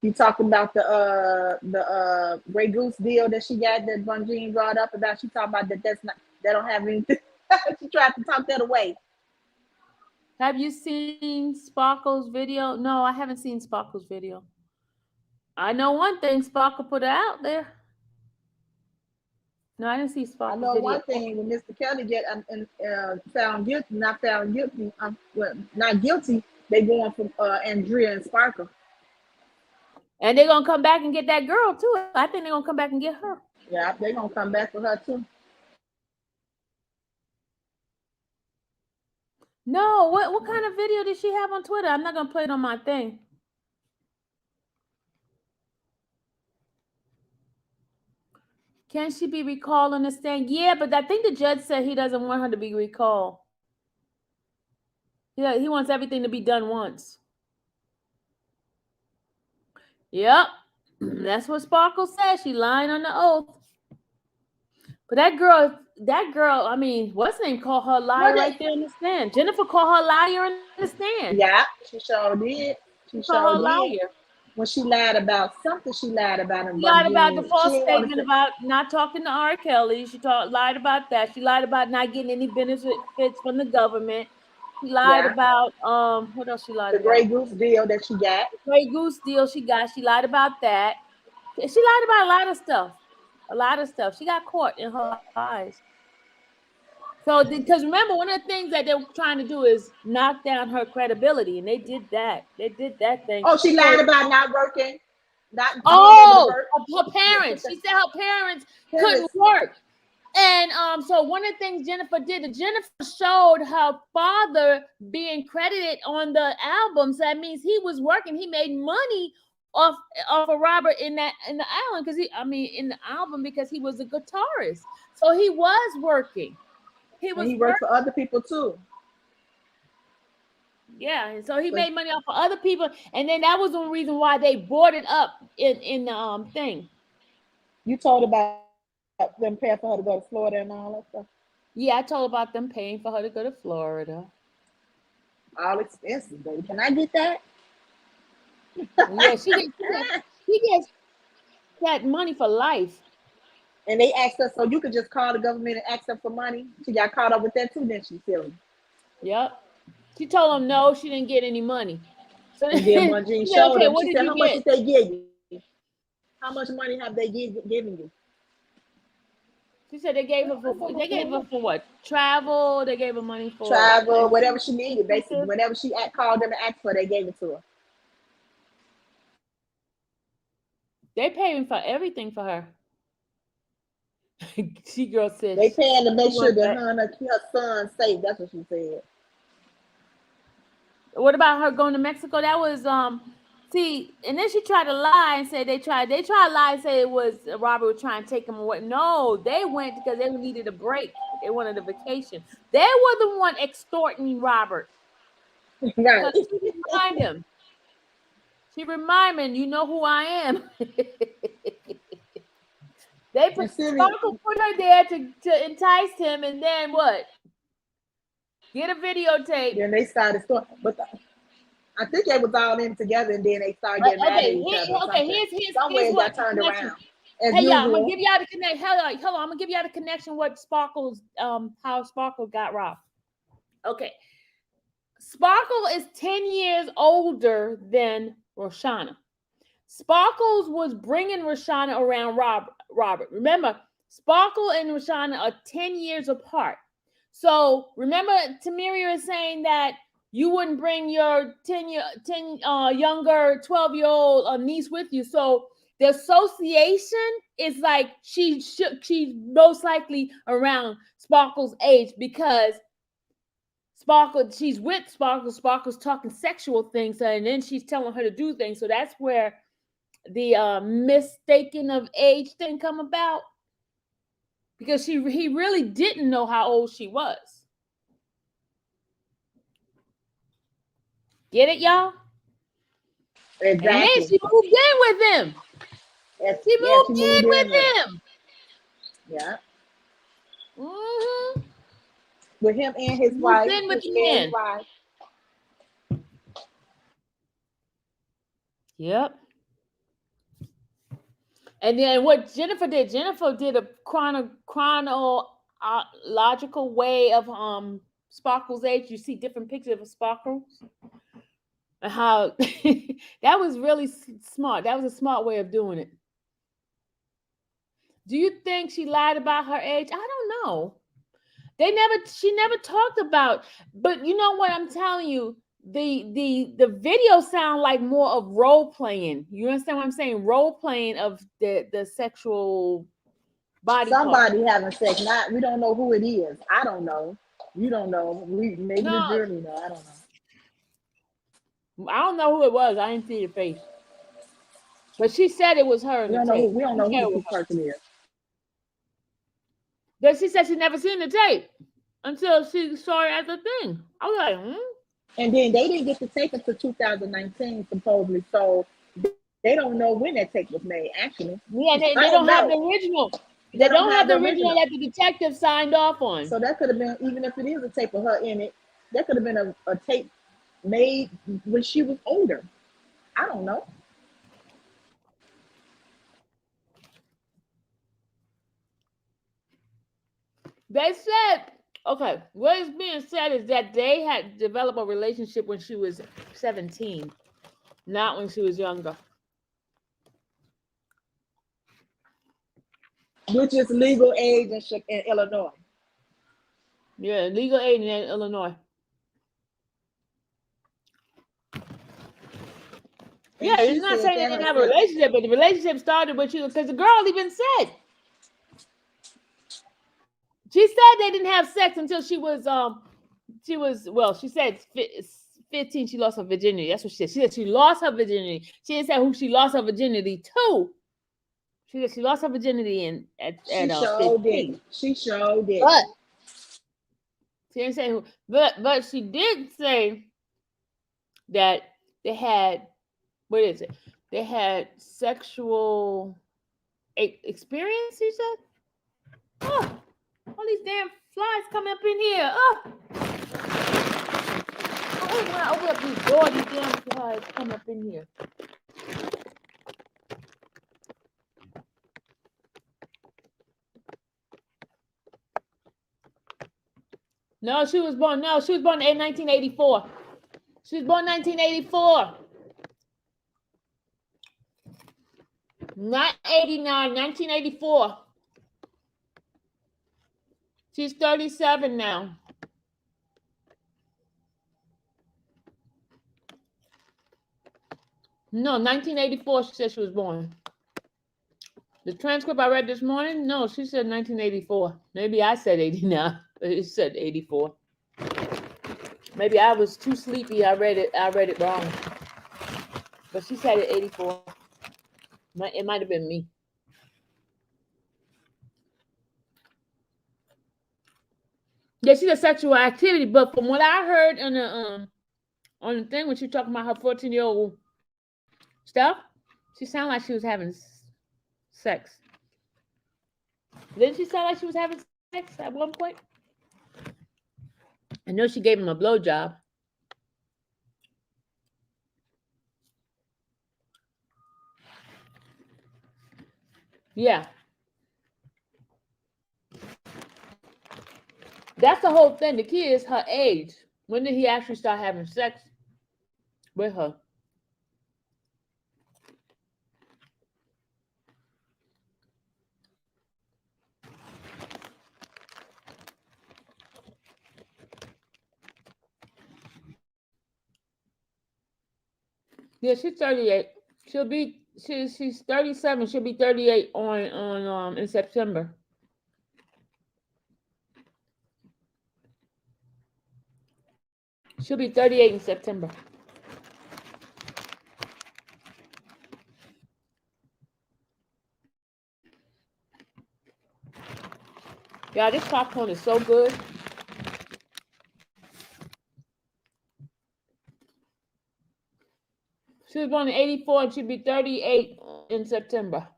Speaker 3: You talked about the Grey Goose deal that she got that Bungine brought up about. She talked about that. They don't have anything. She tried to talk that away.
Speaker 2: Have you seen Sparkle's video? No, I haven't seen Sparkle's video. I know one thing, Sparkle put it out there. No, I didn't see
Speaker 3: I
Speaker 2: Sparkle's
Speaker 3: know
Speaker 2: video.
Speaker 3: one thing: when Mr. Kelly get found guilty, not guilty, they going for Andrea and Sparkle.
Speaker 2: And they're gonna come back and get that girl too. I think they're gonna come back and get her.
Speaker 3: Yeah, they gonna come back for her too.
Speaker 2: No, what kind of video did she have on Twitter? I'm not gonna play it on my thing. Can she be recalled on the stand? Yeah, but I think the judge said he doesn't want her to be recalled. Yeah, he wants everything to be done once. Yep, that's what Sparkle said. She lying on the oath. But that girl, I mean, what's her name? Called her liar right there in the stand. Jennifer called her liar in the stand.
Speaker 3: Yeah, she sure did. She
Speaker 2: Called
Speaker 3: sure
Speaker 2: her
Speaker 3: did.
Speaker 2: liar.
Speaker 3: When she lied about something, she lied about him.
Speaker 2: She lied about the false statement about not talking to R. Kelly. She lied about that. She lied about not getting any benefits from the government. She lied about what else she lied
Speaker 3: the
Speaker 2: about?
Speaker 3: Grey Goose deal that she got.
Speaker 2: The Grey Goose deal she got. She lied about that. She lied about a lot of stuff. A lot of stuff. She got caught in her eyes. So, because remember, one of the things that they're trying to do is knock down her credibility, and they did that. They did that thing.
Speaker 3: Oh, she lied about not working. Not
Speaker 2: her parents. She said her parents couldn't work. And so one of the things Jennifer did, Jennifer showed her father being credited on the album. So that means he was working. He made money off of Robert in the album in the album because he was a guitarist. So he was working. He
Speaker 3: worked for other people too.
Speaker 2: Yeah, and so he made money off of other people, and then that was the reason why they bought it up in the thing.
Speaker 3: You told about them paying for her to go to Florida and all that stuff.
Speaker 2: Yeah, I told about them paying for her to go to Florida.
Speaker 3: All expensive, baby. Can I get that?
Speaker 2: Yeah, she gets that money for life.
Speaker 3: And they asked her, so you could just call the government and ask them for money. She got caught up with that too, then she silly.
Speaker 2: Yep. She told them no, she didn't get any money. So
Speaker 3: then Margene showed them. She said, how much did they give you? How much money have they given you?
Speaker 2: She said they gave her for what? Travel. They gave her money for
Speaker 3: travel, whatever she needed. Basically, whenever she called them and asked for, they gave it to her.
Speaker 2: They paying for everything for her. She girl said
Speaker 3: they paying to make sure that her and her son's safe. That's what she said.
Speaker 2: What about her going to Mexico? That was see, and then she tried to lie and say they tried to lie and say it was Robert was trying to take them away. No, they went because they needed a break. They wanted a vacation. They were the one extorting Robert.
Speaker 3: Right.
Speaker 2: She reminded him. She reminded him, you know who I am. They Sparkle put her there to entice him, and then what? Get a videotape.
Speaker 3: Then they started story, but I think they was all in together, and then they started getting mad at each other.
Speaker 2: Okay, here's what
Speaker 3: got turned around.
Speaker 2: Hey, y'all, I'm gonna give y'all the connection. Hold on, I'm gonna give y'all the connection. What Sparkle's how Sparkle got robbed. Okay, Sparkle is 10 years older than Roshana. Sparkles was bringing Roshana around Robert. Remember, Sparkle and Roshana are 10 years apart. So remember, Tamiria is saying that you wouldn't bring your 10 younger 12-year-old niece with you. So the association is like she's most likely around Sparkle's age because she's with Sparkle. Sparkle's talking sexual things, and then she's telling her to do things. So that's where the mistaken of age thing come about, because he really didn't know how old she was. Get it, y'all?
Speaker 3: Exactly.
Speaker 2: And then she moved in with him. She moved in with him.
Speaker 3: Yeah.
Speaker 2: Mm-hmm.
Speaker 3: With him and his wife.
Speaker 2: In with his
Speaker 3: wife.
Speaker 2: Yep. And then what Jennifer did a chronological way of Sparkle's age, you see different pictures of Sparkles. And how that was really smart. That was a smart way of doing it. Do you think she lied about her age? I don't know. She never talked about, but you know what I'm telling you, the video sound like more of role playing. You understand what I'm saying? Role playing of the sexual body
Speaker 3: Somebody
Speaker 2: part.
Speaker 3: having sex. Not we don't know who it is. I don't know. You don't know. Maybe the
Speaker 2: No,
Speaker 3: jury know. I don't know.
Speaker 2: I don't know who it was. I didn't see the face, but she said it was her in
Speaker 3: We
Speaker 2: the
Speaker 3: don't know.
Speaker 2: tape.
Speaker 3: We don't know who the person is.
Speaker 2: But she said she never seen the tape until she saw it at the thing. I was like,
Speaker 3: And then they didn't get the tape until 2019, supposedly. So they don't know when that tape was made, actually.
Speaker 2: Yeah, they don't have the original. They don't have the original that the detective signed off on.
Speaker 3: So that could have been, even if it is a tape of her in it, that could have been a tape made when she was older. I don't know.
Speaker 2: They said, okay, what is being said is that they had developed a relationship when she was 17, not when she was younger.
Speaker 3: Which is legal age in Illinois.
Speaker 2: Yeah, legal age in Illinois. Yeah, it's not saying they didn't have a relationship, but the relationship started with you because the girl even said. She said they didn't have sex until she said 15, she lost her virginity. That's what she said. She said she lost her virginity. She didn't say who she lost her virginity to. She said she lost her virginity at 15.
Speaker 3: She showed it.
Speaker 2: But she didn't say who. But she did say that they had, what is it? They had sexual experience, he said. Oh, all these damn flies come up in here. Oh. When I open up these doors, these damn flies come up in here. No, she was born in 1984. She was born in 1984. Not 89, 1984. She's 37 now. No, 1984 she said she was born. The transcript I read this morning, no, she said 1984. Maybe I said 89, but it said 84. Maybe I was too sleepy. I read it wrong. But she said it 84. It might have been me. Yeah, she does sexual activity, but from what I heard on the thing when she talking about her 14-year-old stuff, she sounded like she was having sex. Didn't she sound like she was having sex at one point? I know she gave him a blowjob. Yeah. That's the whole thing. The key is her age. When did he actually start having sex with her? Yeah, she's 38. She's 37. She'll be 38 on in September. She'll be 38 in September. Yeah, this popcorn is so good. She was born in 84 and she'll be 38 in September.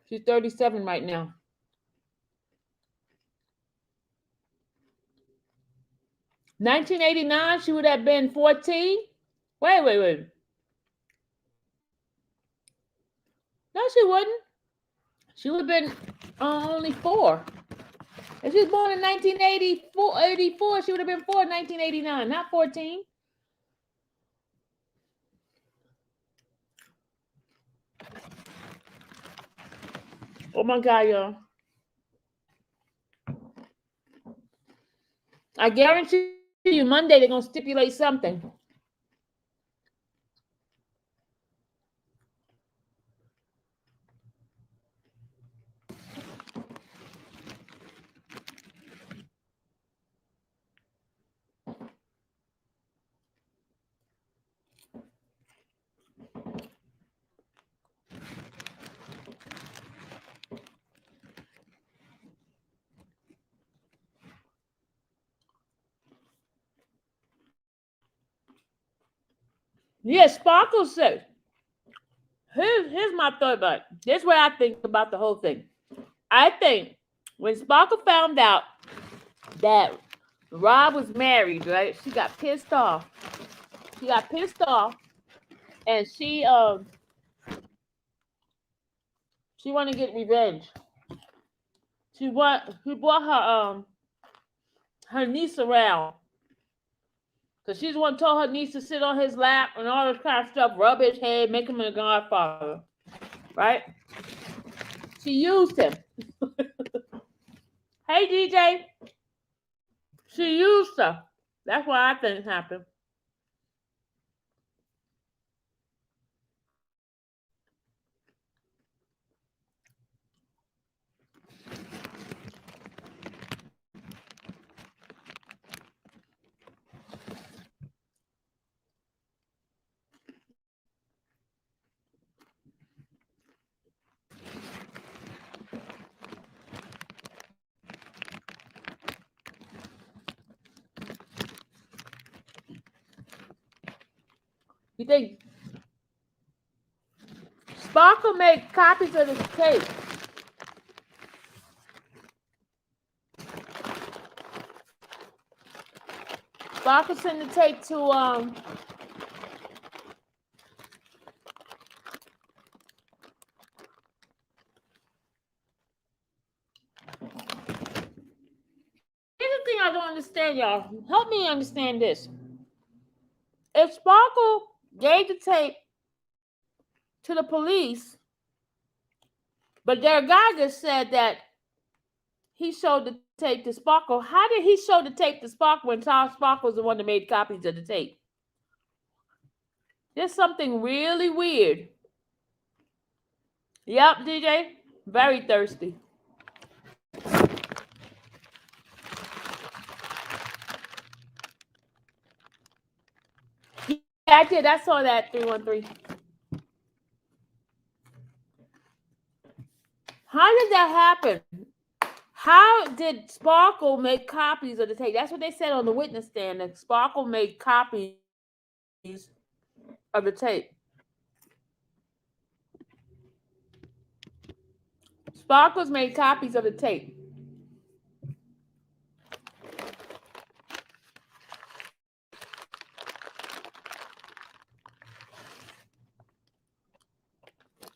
Speaker 2: She's 37 right now. In 1989, she would have been 14. Wait. No, she wouldn't. She would have been only 4. If she was born in 1984, she would have been 4 in 1989, not 14. Oh my God, y'all. I guarantee you Monday they're going to stipulate something. Yeah, Sparkle said, here's my thought about it. This is what I think about the whole thing. I think when Sparkle found out that Rob was married, right? She got pissed off. And she wanted to get revenge. She brought her niece around. Because she's the one told her niece to sit on his lap and all this kind of stuff, rub his head, make him a godfather. Right? She used him. Hey, DJ. She used her. That's what I think happened. You think Sparkle made copies of this tape? Sparkle sent the tape to Here's the thing I don't understand, y'all. Help me understand this. If Sparkle gave the tape to the police, but Derek Geiger said that he showed the tape to Sparkle, how did he show the tape to Sparkle when Charles Sparkle was the one that made copies of the tape? There's something really weird. Yep, DJ. Very thirsty. Yeah, I did. I saw that 313. How did that happen? How did Sparkle make copies of the tape? That's what they said on the witness stand, that Sparkle made copies of the tape. Sparkle's made copies of the tape.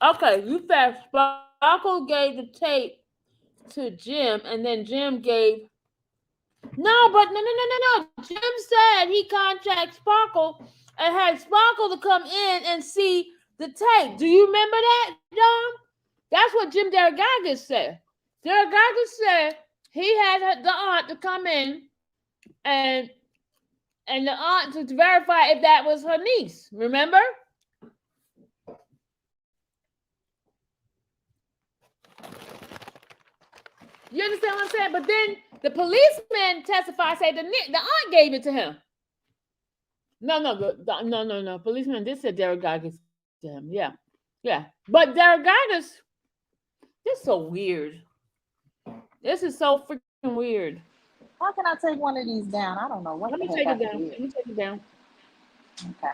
Speaker 2: Okay, you said Sparkle gave the tape to Jim, and then Jim gave... No. Jim said he contacted Sparkle and had Sparkle to come in and see the tape. Do you remember that, Dom? That's what Jim Derek Geiger said. Derek Geiger said he had the aunt to come in and the aunt to verify if that was her niece. Remember? You understand what I'm saying? But then the policeman testified, say the aunt gave it to him. No. Policeman did say Derek Geiger to him. Yeah. But Derek Geiger's... This is so weird. This is so freaking weird.
Speaker 3: How can I take one of these down? I don't know.
Speaker 2: Let me take it down.
Speaker 3: Okay.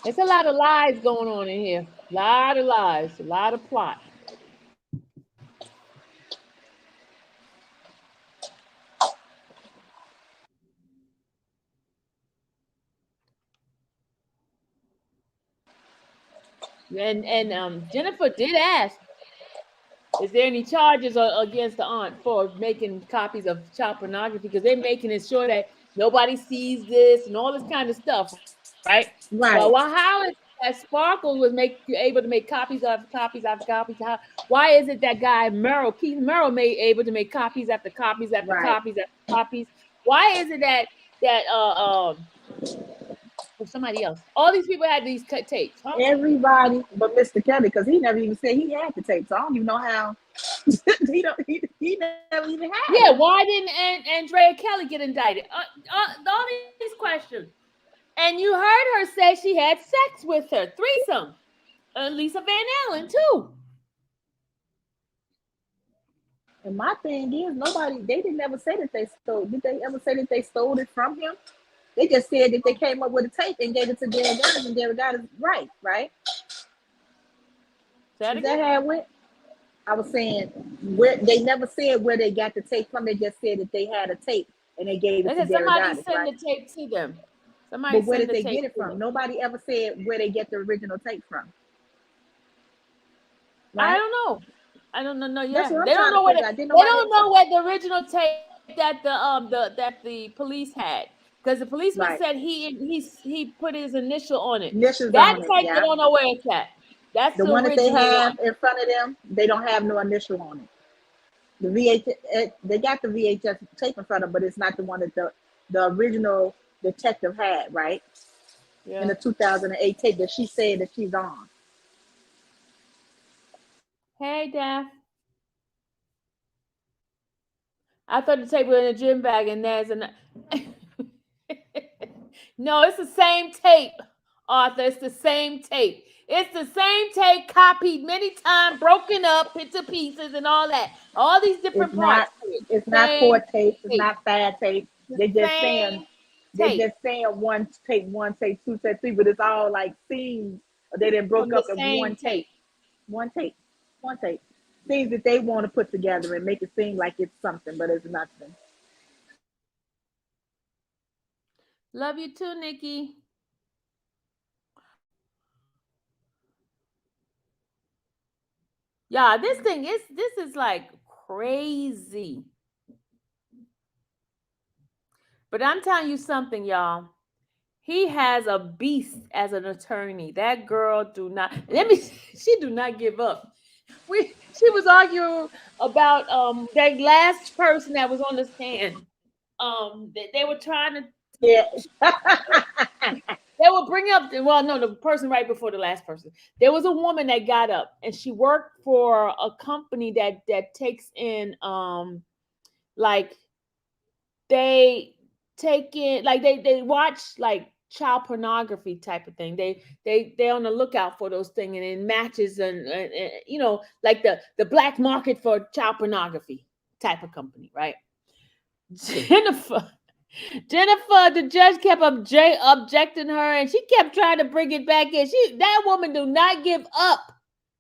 Speaker 2: It's a lot of lies going on in here. A lot of lies. A lot of plot. And Jennifer did ask, Is there any charges against the aunt for making copies of child pornography? Because they're making it sure that nobody sees this and all this kind of stuff, right?
Speaker 3: Right.
Speaker 2: Well, how is that Sparkle was able to make copies after copies after copies? Why is it that guy Keith Merrill, able to make copies after copies after
Speaker 3: Right.
Speaker 2: copies after copies? Why is it that somebody else? All these people had these tapes, huh?
Speaker 3: Everybody but Mr. Kelly, because he never even said he had the tape. So I don't even know how he never even had
Speaker 2: Yeah,
Speaker 3: it.
Speaker 2: why didn't Andrea Kelly get indicted? All these questions. And you heard her say she had sex with her, threesome. Lisa Van Allen too.
Speaker 3: And my thing is, they didn't ever say that they stole. Did they ever say that they stole it from him? They just said that they came up with a tape and gave it to Derek Goddard, and Derek Goddard, right? Is that how it went? I was saying they never said where they got the tape from. They just said that they had a tape and they gave it to Derek Goddard.
Speaker 2: Somebody send the tape to them.
Speaker 3: But where did they get it from? Nobody ever said where they get the original tape from.
Speaker 2: Right? I don't know. Yeah,
Speaker 3: they don't know
Speaker 2: where they don't know where the original tape that the police had, because the policeman said he put his initial on it. That tape, they don't know where it's at. That's
Speaker 3: the one that they have in front of them. They don't have no initial on it. The VHS, they got the VHS tape in front of them, but it's not the one that the original detective had, right? Yeah. In the 2008 tape that she said that she's on.
Speaker 2: Hey, Daph. I thought the tape was in a gym bag, and there's an. No, it's the same tape, Arthur. It's the same tape. It's the same tape, copied many times, broken up into pieces, and all that. All these different parts.
Speaker 3: It's not 4 tapes. It's not 5 tapes. They're just saying one tape, 2 tape, 3, but it's all like scenes. They didn't broke up in one tape. One tape. Things that they want to put together and make it seem like it's something, but it's nothing.
Speaker 2: Love you too, Nikki. Yeah, this is like crazy. But I'm telling you something, y'all. He has a beast as an attorney. That girl she do not give up. She was arguing about that last person that was on the stand. They were trying to they will bring up the person right before the last person. There was a woman that got up and she worked for a company that takes in like they take in, like they watch like child pornography type of thing. They're on the lookout for those things, and it matches and like the black market for child pornography type of company, right? Jennifer, the judge kept objecting her, and she kept trying to bring it back in. That woman do not give up.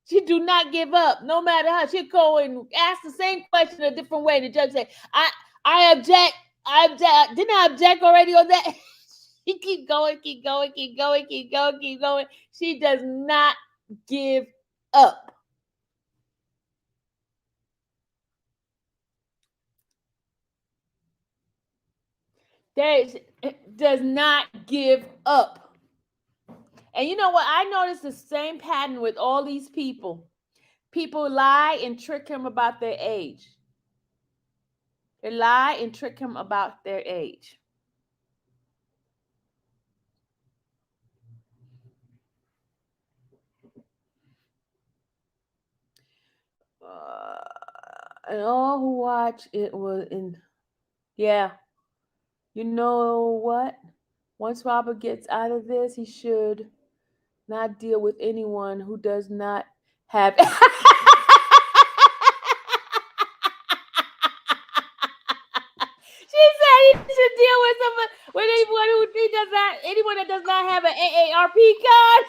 Speaker 2: She do not give up, no matter how. She'll go and ask the same question a different way. The judge said, I object. Didn't I object already on that? She keep going. She does not give up. Does not give up. And you know what? I noticed the same pattern with all these people. People lie and trick him about their age. They lie and trick him about their age. And all who watch it was in. Yeah. You know what? Once Robert gets out of this, he should not deal with anyone who does not have. She said he should deal with anyone that does not have an AARP card.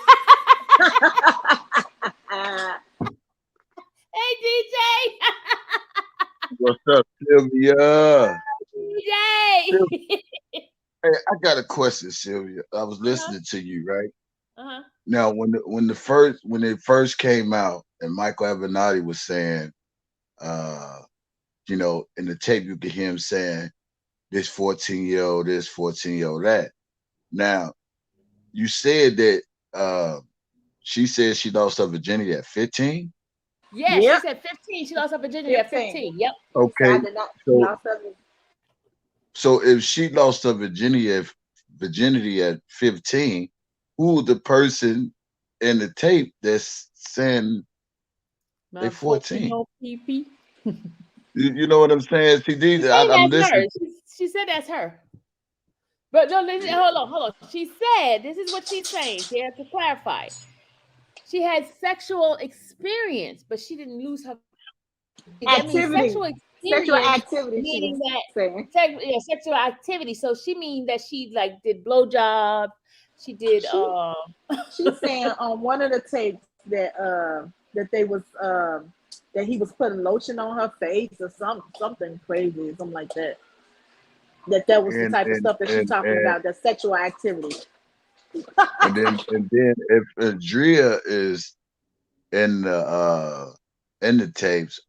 Speaker 2: Hey, DJ.
Speaker 4: What's up, Sylvia?
Speaker 2: DJ.
Speaker 4: Hey, I got a question, Sylvia. I was listening to you, right? Now, when they first came out, and Michael Avenatti was saying you know, in the tape you could hear him saying this 14-year-old, this 14-year-old, that. Now, you said that she said she lost her virginity at 15.
Speaker 2: Yeah, she
Speaker 3: Yep,
Speaker 2: said 15. She lost her virginity at
Speaker 3: 15.
Speaker 2: 15. Yep.
Speaker 3: She said I
Speaker 4: Okay,
Speaker 3: did not. She
Speaker 4: so
Speaker 3: lost her.
Speaker 4: so if she lost her virginity at 15, who the person in the tape that's saying they
Speaker 2: My
Speaker 4: 14?
Speaker 2: no pee.
Speaker 4: You know what I'm saying? See,
Speaker 2: She
Speaker 4: these
Speaker 2: said
Speaker 4: I'm
Speaker 2: that's her.
Speaker 4: listening.
Speaker 2: She said that's her. But no, listen, hold on. She said, this is what she's saying here to clarify. She had sexual experience, but she didn't lose her. That means
Speaker 3: Activity,
Speaker 2: sexual
Speaker 3: sexual
Speaker 2: experience,
Speaker 3: activity. She
Speaker 2: meaning
Speaker 3: was
Speaker 2: that
Speaker 3: saying.
Speaker 2: sexual activity. So she means that she like did blowjob. She did.
Speaker 3: She's saying on one of the tapes that they was that he was putting lotion on her face or something crazy, something like that. That was the
Speaker 4: And
Speaker 3: type of
Speaker 4: and
Speaker 3: stuff that she's
Speaker 4: and
Speaker 3: talking
Speaker 4: and
Speaker 3: about, the sexual activity.
Speaker 4: and then if Andrea is in the tapes,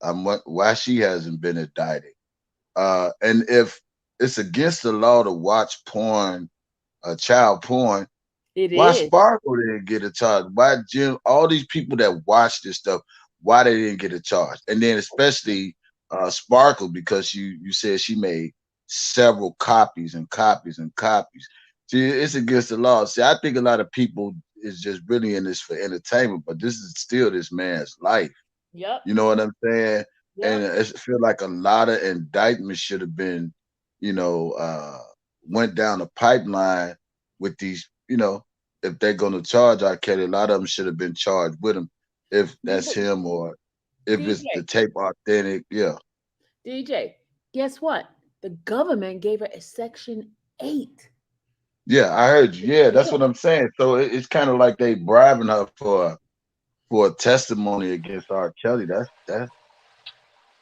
Speaker 4: why she hasn't been indicted. And if it's against the law to watch porn, child porn,
Speaker 2: It
Speaker 4: why
Speaker 2: is.
Speaker 4: Sparkle didn't get a charge? Why Jim? All these people that watch this stuff, why they didn't get a charge? And then especially Sparkle, because you said she made several copies and copies and copies. See, it's against the law. See, I think a lot of people is just really in this for entertainment, but this is still this man's life.
Speaker 2: Yep.
Speaker 4: You know what I'm saying? And
Speaker 2: Yep.
Speaker 4: I feel like a lot of indictments should have been, you know, went down the pipeline with these, you know, if they're going to charge R. Kelly, a lot of them should have been charged with him if that's him or if it's the
Speaker 2: DJ,
Speaker 4: tape authentic. Yeah.
Speaker 2: DJ, guess what? The government gave her a Section 8.
Speaker 4: Yeah, I heard you. Yeah, that's
Speaker 2: Yeah.
Speaker 4: what I'm saying. So it's kind of like they bribing her for a testimony against R. Kelly.
Speaker 3: Yeah, that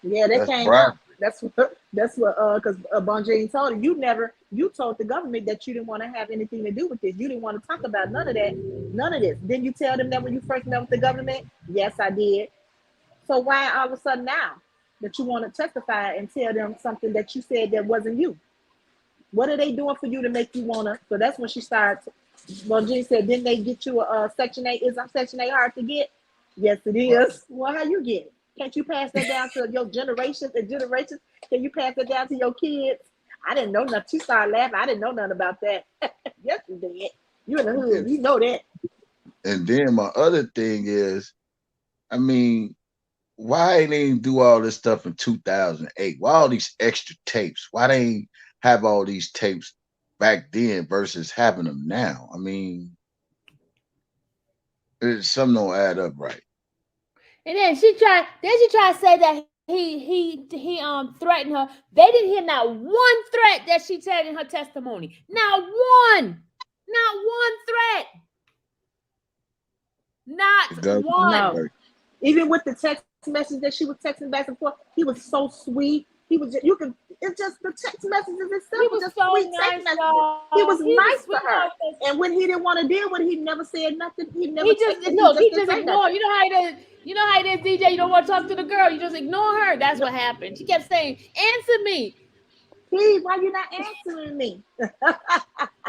Speaker 4: That's
Speaker 3: came out.
Speaker 4: bribery.
Speaker 3: That's what because Bonjane told her, you told the government that you didn't want to have anything to do with this. You didn't want to talk about none of that, none of this. Didn't you tell them that when you first met with the government? Yes, I did. So why all of a sudden now that you want to testify and tell them something that you said that wasn't you? What are they doing for you to make you wanna? So that's when she started. Bonjane said, didn't they get you a Section 8? Is Section 8 hard to get? Yes, it is. Well, how you get it? Can't you pass that down to your generations and generations? Can you pass that down to your kids? I didn't know nothing. She started laughing. I didn't know nothing about that. Yes, you did. You in the hood.
Speaker 4: And,
Speaker 3: You know that.
Speaker 4: and then my other thing is, I mean, why ain't they do all this stuff in 2008? Why all these extra tapes? Why they ain't have all these tapes back then versus having them now? I mean, something don't add up right.
Speaker 2: And then she tried to say that he threatened her. They didn't hear not one threat that she said in her testimony. Not one. Not one threat. Not
Speaker 4: The government
Speaker 2: one.
Speaker 3: No. Even with the text message that she was texting back and forth, he was so sweet. He was just, it's just the text messages itself
Speaker 2: He
Speaker 3: was
Speaker 2: was
Speaker 3: just
Speaker 2: so
Speaker 3: sweet
Speaker 2: nice,
Speaker 3: text messages.
Speaker 2: y'all.
Speaker 3: He was
Speaker 2: He
Speaker 3: nice
Speaker 2: was
Speaker 3: to her. And when he didn't want to deal with it, he never said nothing. He never
Speaker 2: He just
Speaker 3: texted,
Speaker 2: look. He
Speaker 3: didn't
Speaker 2: just
Speaker 3: say
Speaker 2: ignored.
Speaker 3: nothing.
Speaker 2: You know how it is. You know how it is, DJ. You don't want to talk to the girl. You just ignore her. That's what happened. She kept saying, "Answer me."
Speaker 3: Steve, why you not answering me?
Speaker 2: And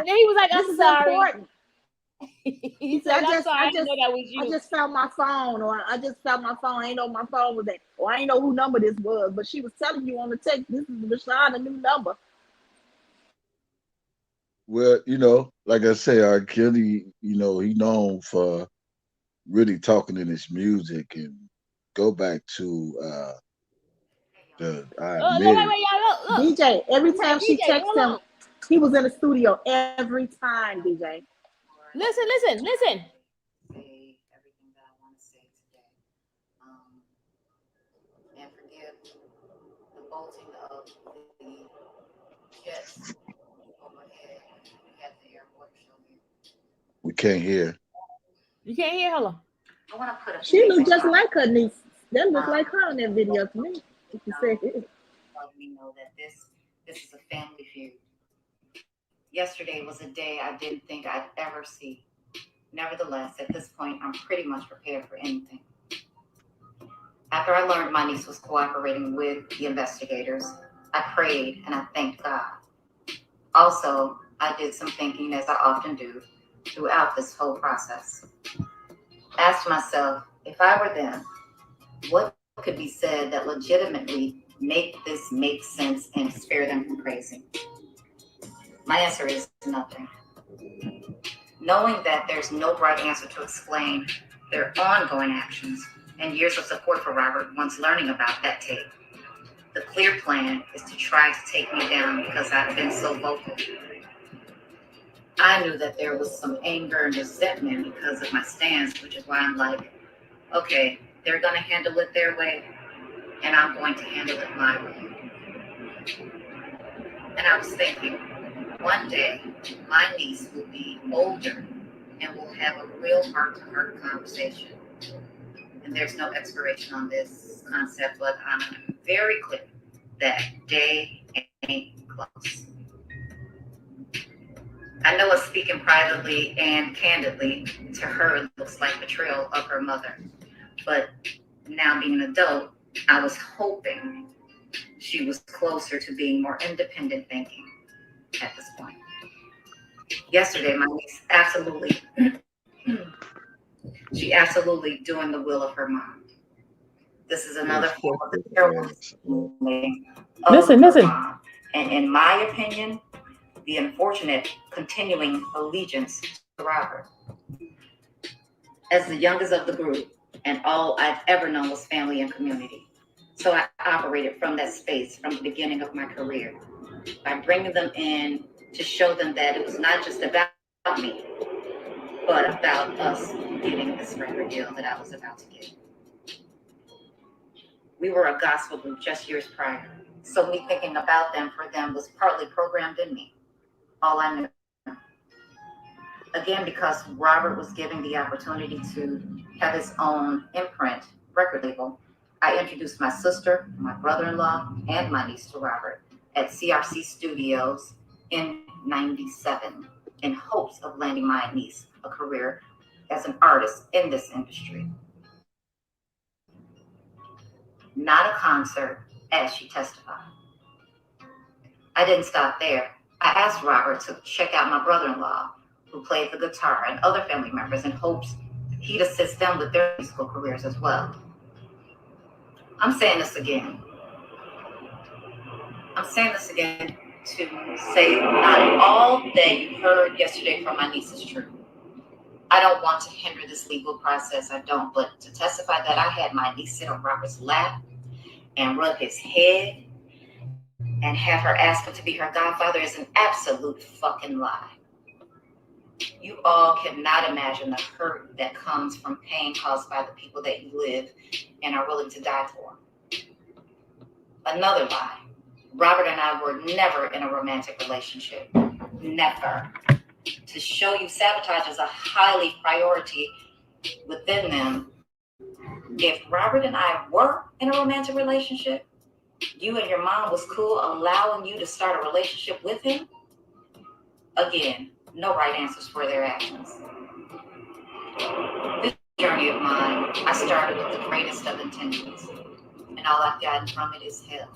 Speaker 2: then he was like,
Speaker 3: This
Speaker 2: "I'm
Speaker 3: is
Speaker 2: sorry."
Speaker 3: important.
Speaker 2: He said, "I'm sorry. I didn't know that was
Speaker 3: I
Speaker 2: you."
Speaker 3: just found my phone, or I just found my phone. I ain't know my phone was at, or I ain't know who number this was, but she was telling you on the text, this is Rashawn, a new number.
Speaker 4: Well, you know, like I say, R. Kelly, you know, he known for really talking in his music and go back to I admit it.
Speaker 2: Wait, y'all, look.
Speaker 3: DJ, every time she
Speaker 2: DJ,
Speaker 3: texts
Speaker 2: hold
Speaker 3: him,
Speaker 2: on.
Speaker 3: he was in the studio every time, DJ.
Speaker 2: Listen.
Speaker 5: Say everything that I want to say today. And forgive the bolting of the jets overhead at the airport show here.
Speaker 4: We can't hear.
Speaker 2: You can't hear her.
Speaker 5: I want to put a
Speaker 3: She
Speaker 5: face
Speaker 3: looked just
Speaker 5: on
Speaker 3: like her niece. That looked like her in that video to me. She said,
Speaker 5: let me know that this is a family feud. Yesterday was a day I didn't think I'd ever see. Nevertheless, at this point, I'm pretty much prepared for anything. After I learned my niece was cooperating with the investigators, I prayed and I thanked God. Also, I did some thinking, as I often do, throughout this whole process. Asked myself, if I were them, what could be said that legitimately make this make sense and spare them from crazy? My answer is nothing. Knowing that there's no right answer to explain their ongoing actions and years of support for Robert once learning about that tape, the clear plan is to try to take me down because I've been so vocal. I knew that there was some anger and resentment because of my stance, which is why I'm like, okay, they're going to handle it their way, and I'm going to handle it my way. And I was thinking, one day, my niece will be older and we'll have a real heart-to-heart conversation. And there's no expiration on this concept, but I'm very clear that day ain't close. I know us speaking privately and candidly to her looks like betrayal of her mother. But now being an adult, I was hoping she was closer to being more independent thinking at this point. Yesterday, my niece absolutely doing the will of her mom. This is another form of the terrible
Speaker 2: Listen.
Speaker 5: mom. And in my opinion, the unfortunate continuing allegiance to Robert. As the youngest of the group, and all I've ever known was family and community. So I operated from that space from the beginning of my career by bringing them in to show them that it was not just about me, but about us getting this record deal that I was about to get. We were a gospel group just years prior, so me thinking about them for them was partly programmed in me. All I knew. Again, because Robert was given the opportunity to have his own imprint record label, I introduced my sister, my brother-in-law, and my niece to Robert at CRC Studios in '97 in hopes of landing my niece a career as an artist in this industry. Not a concert, as she testified. I didn't stop there. I asked Robert to check out my brother-in-law, who played the guitar, and other family members in hopes he'd assist them with their musical careers as well. I'm saying this again to say not all that you heard yesterday from my niece is true. I don't want to hinder this legal process, I don't, but to testify that I had my niece sit on Robert's lap and rub his head and have her ask him to be her godfather is an absolute fucking lie. You all cannot imagine the hurt that comes from pain caused by the people that you live and are willing to die for. Another lie. Robert and I were never in a romantic relationship. Never. To show you sabotage is a highly priority within them. If Robert and I were in a romantic relationship, you and your mom was cool allowing you to start a relationship with him? Again, no right answers for their actions. This journey of mine, I started with the greatest of intentions, and all I've gotten from it is hell.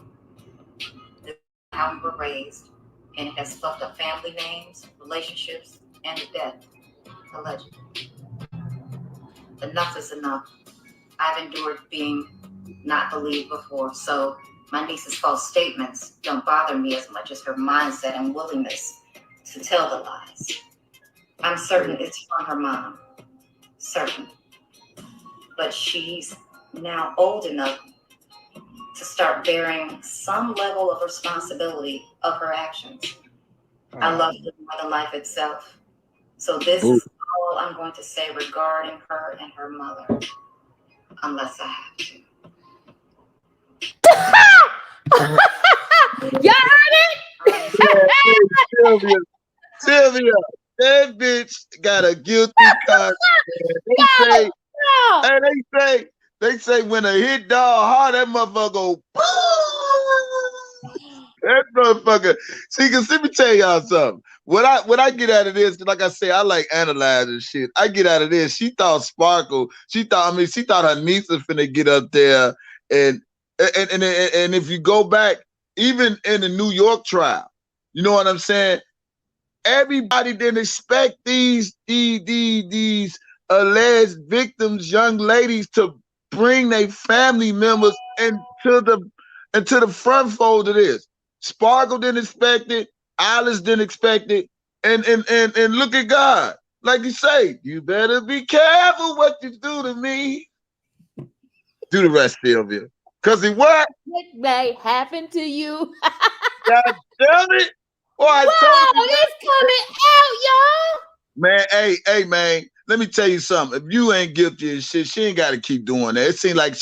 Speaker 5: This is how we were raised, and it has fucked up family names, relationships, and the death, allegedly. Enough is enough. I've endured being not believed before, so my niece's false statements don't bother me as much as her mindset and willingness to tell the lies. I'm certain it's from her mom. Certain. But she's now old enough to start bearing some level of responsibility of her actions. I love her more than life itself. So this is all I'm going to say regarding her and her mother, unless I have to.
Speaker 2: Y'all heard it?
Speaker 4: Sylvia, that bitch got a guilty conscience. They say when a hit dog hard, that motherfucker go. That motherfucker. See, cause let me tell y'all something. What I get out of this, like I say, I like analyzing shit. I get out of this. She thought Sparkle. She thought her niece was finna get up there And if you go back, even in the New York trial, you know what I'm saying? Everybody didn't expect these alleged victims, young ladies, to bring their family members into the front fold of this. Sparkle didn't expect it. Alice didn't expect it. And look at God. Like you say, you better be careful what you do to me. Do the rest, Sylvia. Because it what?
Speaker 2: What may happen to you?
Speaker 4: God damn it. Boy, I told you.
Speaker 2: It's coming out, y'all.
Speaker 4: Man, hey, man. Let me tell you something. If you ain't guilty of shit, she ain't got to keep doing that. It seems like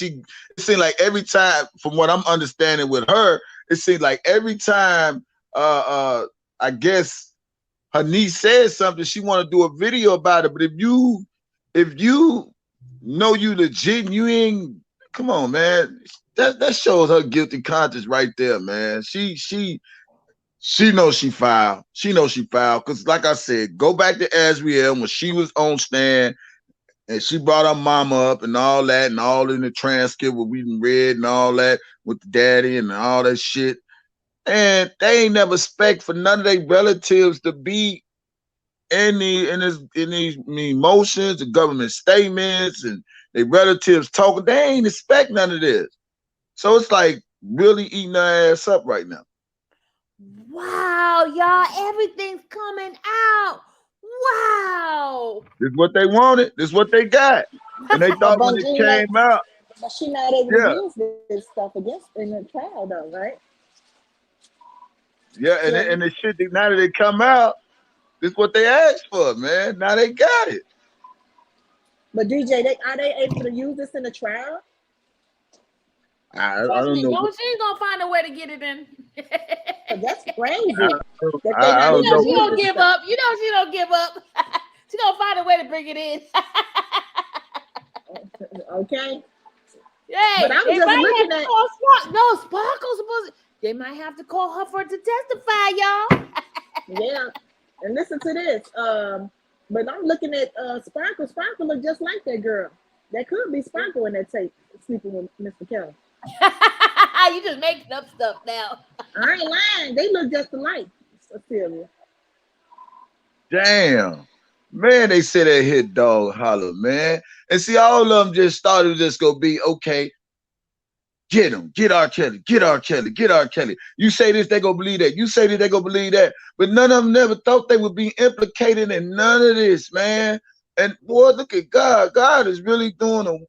Speaker 4: every time, from what I'm understanding with her, it seems like every time, I guess her niece says something, she want to do a video about it. But if you know you legit, and you ain't. Come on, man. That shows her guilty conscience right there, man. She knows she foul. She knows she foul. Because like I said, go back to Azriel when she was on stand and she brought her mama up and all that and all in the transcript what we read and all that with the daddy and all that shit. And they ain't never expect for none of their relatives to be in these emotions, the government statements, and their relatives talking. They ain't expect none of this. So it's like really eating their ass up right now.
Speaker 2: Wow, y'all, everything's coming out. Wow.
Speaker 4: This is what they wanted. This is what they got. And they thought when it came out.
Speaker 3: But she not able to use this stuff against in the trial though, right?
Speaker 4: Yeah, and the shit, now that they come out, this is what they asked for, man. Now they got it.
Speaker 3: But DJ, are they able to use this in the trial?
Speaker 4: I don't know.
Speaker 2: She's gonna find a way to get it in.
Speaker 3: That's crazy.
Speaker 4: I don't know.
Speaker 2: She don't give up. You know she don't give up. She gonna find a way to bring it in.
Speaker 3: Okay.
Speaker 2: Yeah,
Speaker 3: but I was just looking at
Speaker 2: no Sparkle's supposed to, they might have to call her for to testify, y'all.
Speaker 3: Yeah, and listen to this. But I'm looking at Sparkle. Sparkle look just like that girl. That could be Sparkle in that tape, sleeping with Mr. Kelly.
Speaker 2: You just making up stuff now.
Speaker 3: I ain't lying. They look just alike, Sylvia.
Speaker 4: Damn. Man, they said that hit dog holler, man. And see, all of them just started just go be, okay, get him, get R. Kelly, get R. Kelly, get R. Kelly. You say this, they gonna believe that. You say this, they gonna believe that. But none of them never thought they would be implicated in none of this, man. And boy, look at God. God is really doing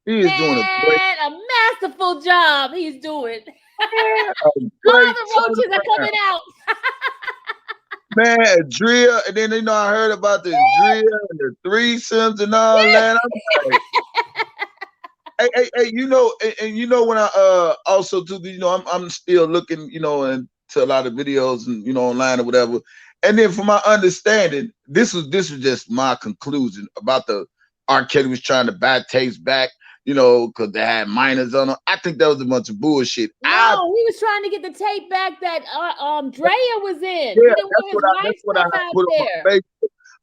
Speaker 4: doing
Speaker 2: a masterful job. He's doing. All the roaches are coming out.
Speaker 4: Man, Drea, and then I heard about the Drea and the threesomes and all that. I'm like, hey, and when I also too, I'm still looking, into a lot of videos and online or whatever. And then from my understanding, this was just my conclusion about the R. Kelly was trying to buy tapes back, because they had minors on them. I think that was a bunch of bullshit.
Speaker 2: No, he was trying to get the tape back that Drea was in.
Speaker 4: Yeah, that's what I put on my Facebook.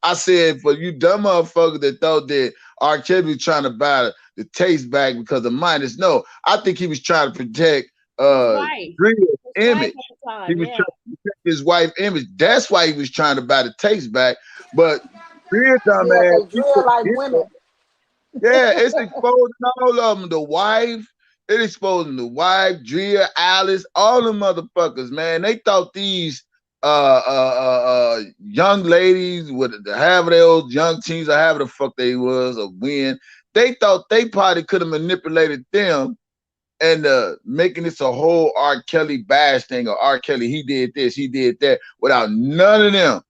Speaker 4: I said, for you dumb motherfuckers that thought that R. Kelly was trying to buy the tapes back because of minors. No, I think he was trying to protect Drea's image. He was trying to protect his wife's image. That's why he was trying to buy the tapes back. But Drea dumbass,
Speaker 3: like women.
Speaker 4: Yeah, it's exposing all of them. The wife, it exposing the wife, Drea, Alice, all the motherfuckers, man. They thought these young ladies would have their old young teens or however the fuck they was or when. They thought they probably could have manipulated them and making this a whole R. Kelly bash thing, or R. Kelly, he did this, he did that, without none of them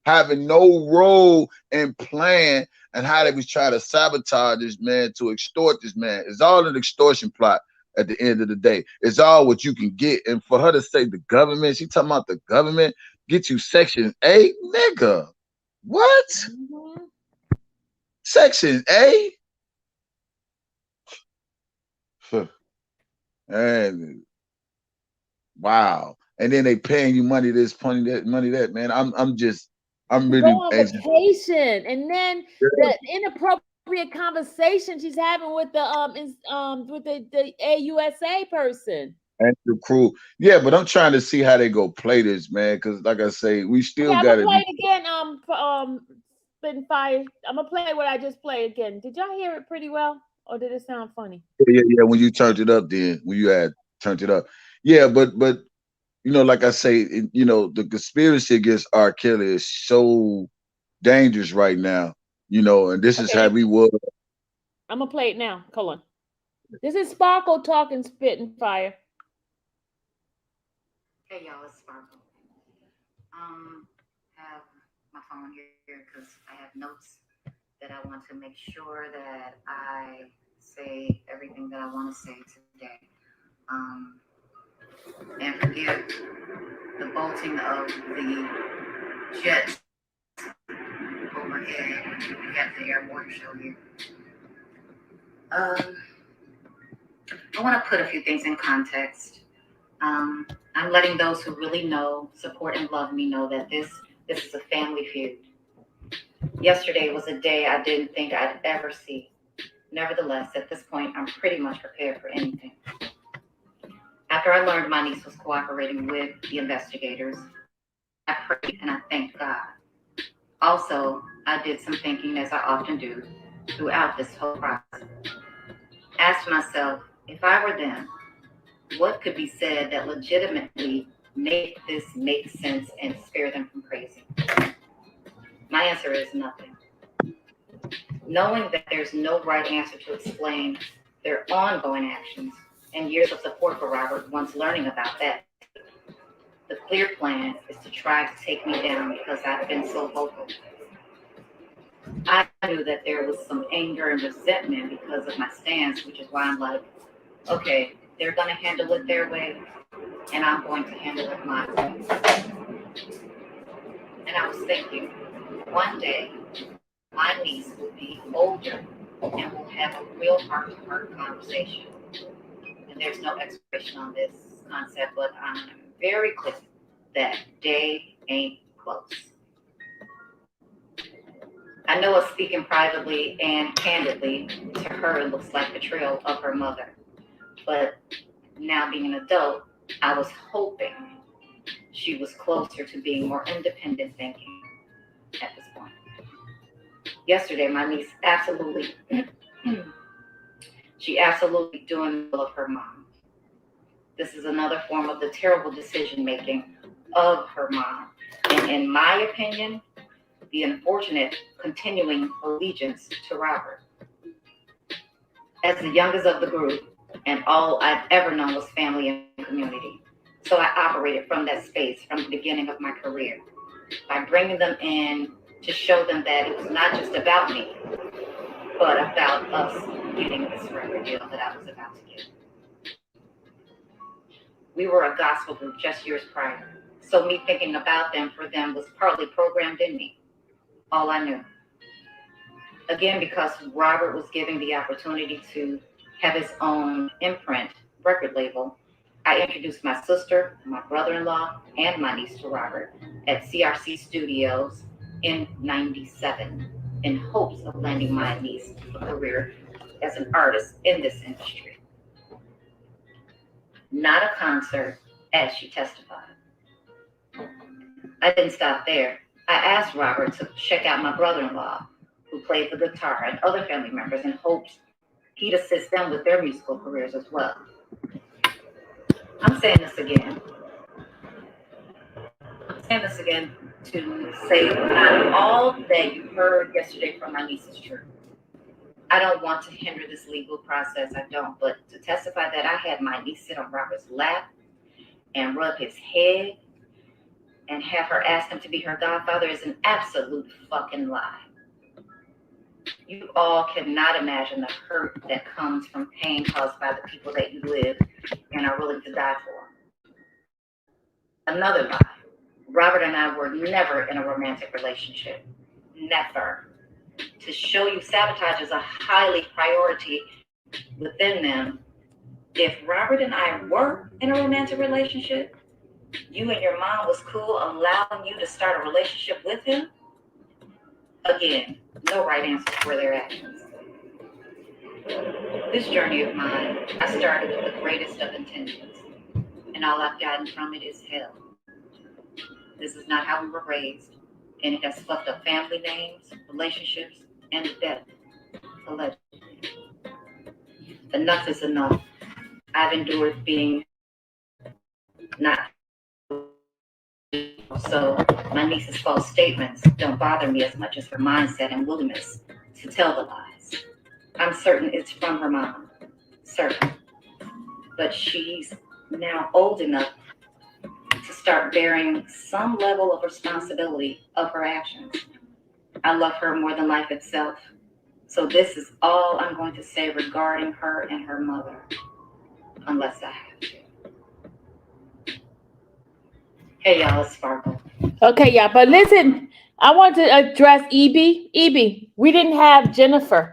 Speaker 4: having no role and plan and how they was trying to sabotage this man, to extort this man. It's all an extortion plot at the end of the day. It's all what you can get. And for her to say the government, she talking about the government get you Section 8, nigga. What? Mm-hmm. Section 8? And wow. And then they paying you money this, money that, man. I'm really
Speaker 2: go on vacation, and then the inappropriate appropriate conversation she's having with the AUSA person.
Speaker 4: And the crew. Yeah, but I'm trying to see how they go play this, man. Because like I say, we still
Speaker 2: Okay, I'm
Speaker 4: got
Speaker 2: gonna
Speaker 4: to
Speaker 2: play
Speaker 4: be.
Speaker 2: it again. Spitting Fire. I'm gonna play what I just played again. Did y'all hear it pretty well, or did it sound funny?
Speaker 4: Yeah. When you turned it up, then when you had turned it up, yeah. But you know, like I say, you know, the conspiracy against R. Kelly is so dangerous right now. You know, and this is how
Speaker 2: Okay,
Speaker 4: we were.
Speaker 2: I'm gonna play it now. Hold on. This is Sparkle talking Spitting Fire.
Speaker 5: Hey y'all, it's Sparkle. Have my phone here because I have notes that I want to make sure that I say everything that I want to say today. And forgive the bolting of the jets overhead. We got the airborne show here. I want to put a few things in context. I'm letting those who really know, support, and love me know that this is a family feud. Yesterday was a day I didn't think I'd ever see. Nevertheless, at this point, I'm pretty much prepared for anything. After I learned my niece was cooperating with the investigators, I prayed and I thanked God. Also, I did some thinking, as I often do, throughout this whole process. Asked myself, if I were them, what could be said that legitimately make this make sense and spare them from crazy? My answer is nothing. Knowing that there's no right answer to explain their ongoing actions and years of support for Robert once learning about that, the clear plan is to try to take me down because I've been so vocal. I knew that there was some anger and resentment because of my stance, which is why I'm like, okay, they're going to handle it their way, and I'm going to handle it my way. And I was thinking, one day, my niece will be older and we'll have a real heart-to-heart conversation. And there's no expiration on this concept, but I'm very clear that day ain't close. I know us speaking privately and candidly to her looks like betrayal of her mother. But now being an adult, I was hoping she was closer to being more independent thinking at this point. Yesterday, my niece she absolutely doing the will of her mom. This is another form of the terrible decision making of her mom. And in my opinion, the unfortunate continuing allegiance to Robert. As the youngest of the group, and all I've ever known was family and community. So I operated from that space from the beginning of my career by bringing them in to show them that it was not just about me, but about us getting this record deal that I was about to get. We were a gospel group just years prior, so me thinking about them for them was partly programmed in me, all I knew. Again, because Robert was given the opportunity to have his own imprint record label, I introduced my sister, my brother-in-law, and my niece to Robert at CRC Studios in '97 in hopes of landing my niece a career as an artist in this industry. Not a concert, as she testified. I didn't stop there. I asked Robert to check out my brother-in-law, who played the guitar, and other family members in hopes he'd assist them with their musical careers as well. I'm saying this again to say not all that you heard yesterday from my niece is true. I don't want to hinder this legal process, I don't, but to testify that I had my niece sit on Robert's lap and rub his head and have her ask him to be her godfather is an absolute fucking lie. You all cannot imagine the hurt that comes from pain caused by the people that you live and are willing to die for. Another lie. Robert and I were never in a romantic relationship. Never. To show you sabotage is a highly priority within them. If Robert and I were in a romantic relationship, you and your mom was cool allowing you to start a relationship with him, again, no right answers for their actions. This journey of mine, I started with the greatest of intentions, and all I've gotten from it is hell. This is not how we were raised, and it has fucked up family names, relationships, and death, allegedly. Enough is enough. I've endured being not so my niece's false statements don't bother me as much as her mindset and willingness to tell the lies. I'm certain it's from her mom, certain. But she's now old enough to start bearing some level of responsibility of her actions. I love her more than life itself. So this is all I'm going to say regarding her and her mother, unless I have to. Hey y'all, it's Sparkle.
Speaker 2: Okay, yeah, but listen, I want to address EB. EB, we didn't have Jennifer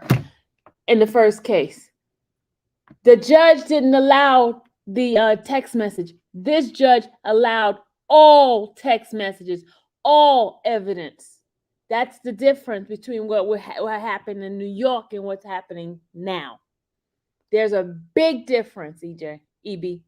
Speaker 2: in the first case. The judge didn't allow the text message. This judge allowed all text messages, all evidence. That's the difference between what happened in New York and what's happening now. There's a big difference, EB.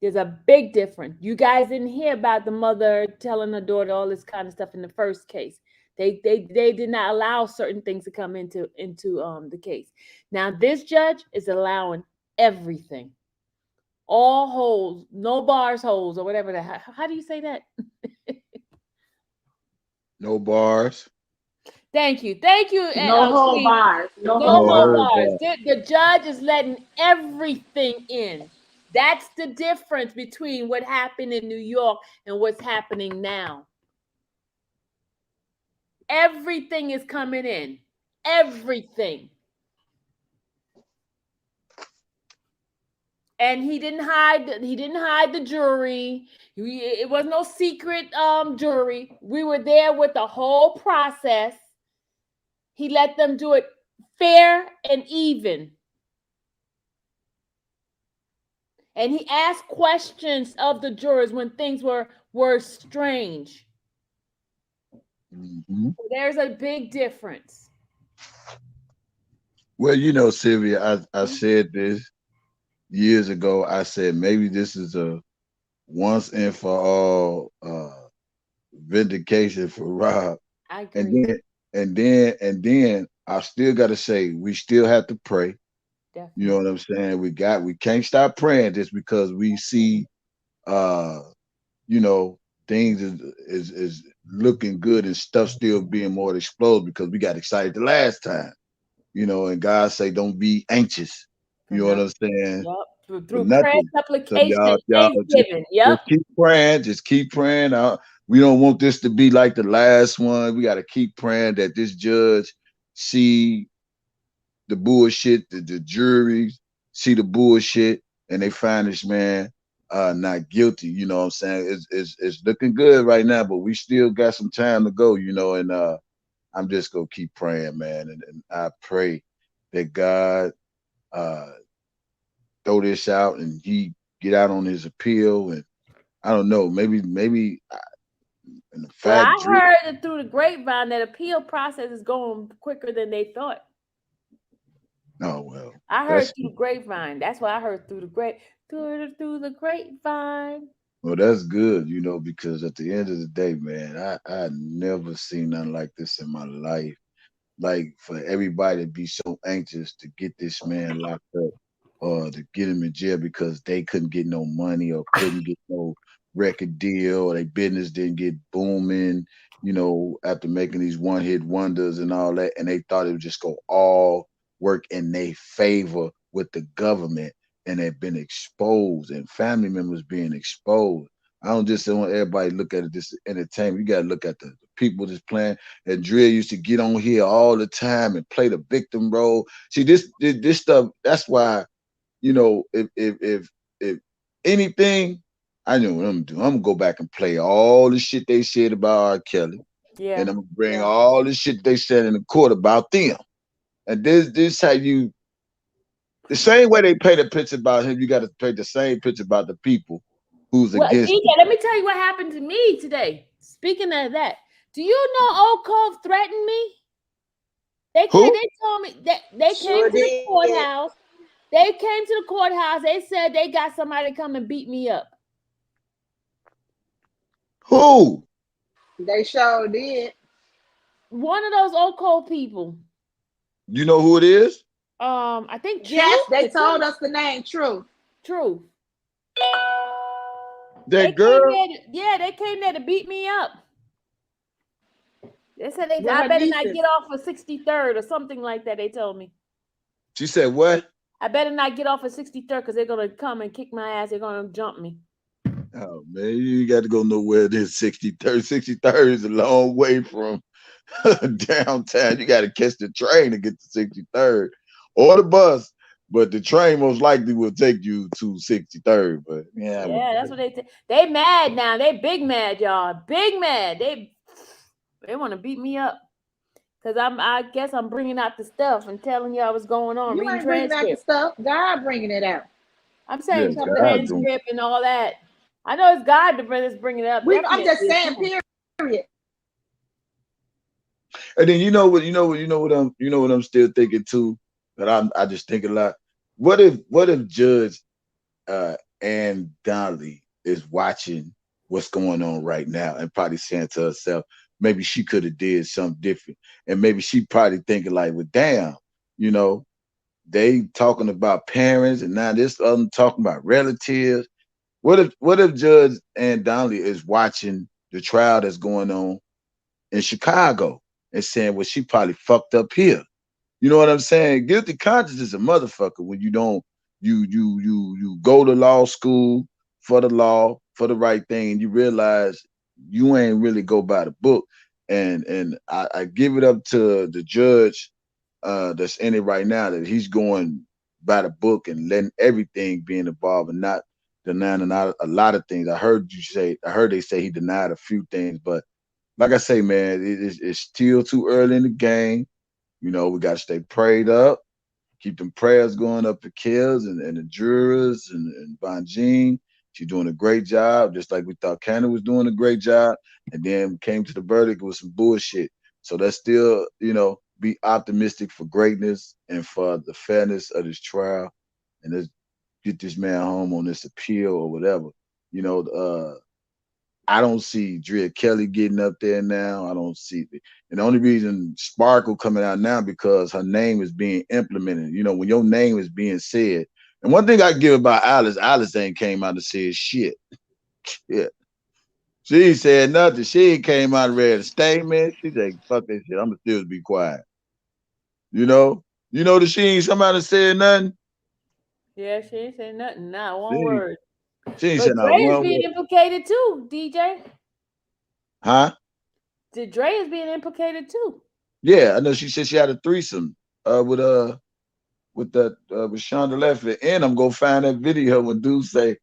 Speaker 2: There's a big difference. You guys didn't hear about the mother telling her daughter all this kind of stuff in the first case. They did not allow certain things to come into the case. Now this judge is allowing everything, all holes, no bars, holes, or whatever. How do you say that?
Speaker 4: No bars.
Speaker 2: Thank you.
Speaker 3: No whole bars.
Speaker 2: No
Speaker 4: whole
Speaker 2: bars. The judge is letting everything in. That's the difference between what happened in New York and what's happening now. Everything is coming in. Everything. And he didn't hide the jury. It was no secret jury. We were there with the whole process. He let them do it fair and even. And he asked questions of the jurors when things were strange.
Speaker 4: Mm-hmm.
Speaker 2: There's a big difference.
Speaker 4: Well, you know, Sylvia, I said this years ago. I said maybe this is a once and for all vindication for Rob.
Speaker 2: I agree.
Speaker 4: And then I still got to say we still have to pray. Definitely. You know what I'm saying? We can't stop praying just because we see you know, things is looking good and stuff still being more exploded because we got excited the last time. You know, and God say don't be anxious. You know what I'm saying?
Speaker 2: Yep. Through prayer, supplication,
Speaker 4: so
Speaker 2: thanksgiving.
Speaker 4: Just keep praying. We don't want this to be like the last one. We got to keep praying that this judge see the bullshit, the jury see the bullshit, and they find this man not guilty. You know what I'm saying? It's looking good right now, but we still got some time to go, you know, and I'm just gonna keep praying, man. And I pray that God throw this out and he get out on his appeal. And I don't know, maybe in the fact
Speaker 2: I heard that through the grapevine that appeal process is going quicker than they thought.
Speaker 4: Oh well.
Speaker 2: I heard through the grapevine. That's what I heard through the grapevine.
Speaker 4: Well, that's good, you know, because at the end of the day, man, I never seen nothing like this in my life. Like for everybody to be so anxious to get this man locked up or to get him in jail because they couldn't get no money or couldn't get no record deal or their business didn't get booming, you know, after making these one-hit wonders and all that. And they thought it would just go all work in their favor with the government, and they've been exposed and family members being exposed. I don't just want everybody to look at it this entertainment. You got to look at the people that's playing. And Drill used to get on here all the time and play the victim role. See, this stuff, that's why, you know, if anything, I know what I'm doing. I'm gonna go back and play all the shit they said about R. Kelly. Yeah. And I'm gonna bring all the shit they said in the court about them. And this how you, the same way they paint a picture about him, you got to paint the same picture about the people who's against him.
Speaker 2: Let me tell you what happened to me today. Speaking of that, do you know Old Cove threatened me? They
Speaker 4: Who?
Speaker 2: told me that they came
Speaker 3: Sure
Speaker 2: to the
Speaker 3: did.
Speaker 2: courthouse. They came to the courthouse. They said they got somebody to come and beat me up.
Speaker 4: Who?
Speaker 3: They sure did.
Speaker 2: One of those old cold people.
Speaker 4: You know who it is?
Speaker 2: I think True.
Speaker 3: Yes, they told us the name. True.
Speaker 2: True.
Speaker 4: That girl.
Speaker 2: They came there to beat me up. They said
Speaker 3: With
Speaker 2: I
Speaker 3: her
Speaker 2: better not
Speaker 3: nieces.
Speaker 2: get off for 63rd or something like that. They told me.
Speaker 4: She said what?
Speaker 2: I better not get off at 63rd because they're gonna come and kick my ass. They're gonna jump me.
Speaker 4: Oh man, you ain't got to go nowhere. This 63rd. 63rd is a long way from downtown. You got to catch the train to get to 63rd or the bus. But the train most likely will take you to 63rd. But yeah,
Speaker 2: that's what they mad now. They big mad, y'all. Big mad. They want to beat me up because I guess I'm bringing out the stuff and telling y'all what's going on.
Speaker 3: You
Speaker 2: Reading
Speaker 3: ain't bringing out the
Speaker 2: transcript.
Speaker 3: stuff. God bringing it out.
Speaker 2: I'm saying
Speaker 4: Yeah,
Speaker 2: transcript and all that. I know it's God that's bringing it up.
Speaker 3: I'm just saying, period.
Speaker 4: And then you know what I'm still thinking too. That I just think a lot. What if Judge Ann Donnelly is watching what's going on right now and probably saying to herself, maybe she could have did something different, and maybe she probably thinking like, well, damn, they talking about parents, and now this other talking about relatives. What if Judge Ann Donnelly is watching the trial that's going on in Chicago and saying, well, she probably fucked up here. You know what I'm saying? Guilty conscience is a motherfucker when you don't you go to law school for the law, for the right thing, and you realize you ain't really go by the book. And I give it up to the judge that's in it right now, that he's going by the book and letting everything be involved and not denying a lot of things. I heard they say he denied a few things, but like I say, man, it's still too early in the game. We got to stay prayed up, keep them prayers going up to Kills and the jurors and Bonjean. She's doing a great job, just like we thought Cannon was doing a great job. And then we came to the verdict with some bullshit. So let's still, be optimistic for greatness and for the fairness of this trial. And let's get this man home on this appeal or whatever. I don't see Drea Kelly getting up there now. I don't see it. And the only reason Sparkle coming out now because her name is being implemented. When your name is being said. And one thing I give about Alice ain't came out and said shit. Yeah. She ain't said nothing. She ain't came out and read a statement. She said, fuck that shit. I'm gonna still be quiet. That she ain't somebody said nothing.
Speaker 2: Yeah, she ain't saying nothing. Not one word.
Speaker 4: She ain't
Speaker 2: but
Speaker 4: said not
Speaker 2: Dre
Speaker 4: one
Speaker 2: is being
Speaker 4: word.
Speaker 2: implicated too, DJ.
Speaker 4: Huh?
Speaker 2: Dre is being implicated too.
Speaker 4: Yeah, I know. She said she had a threesome with Shonda Leffler, and I'm gonna find that video when dudes say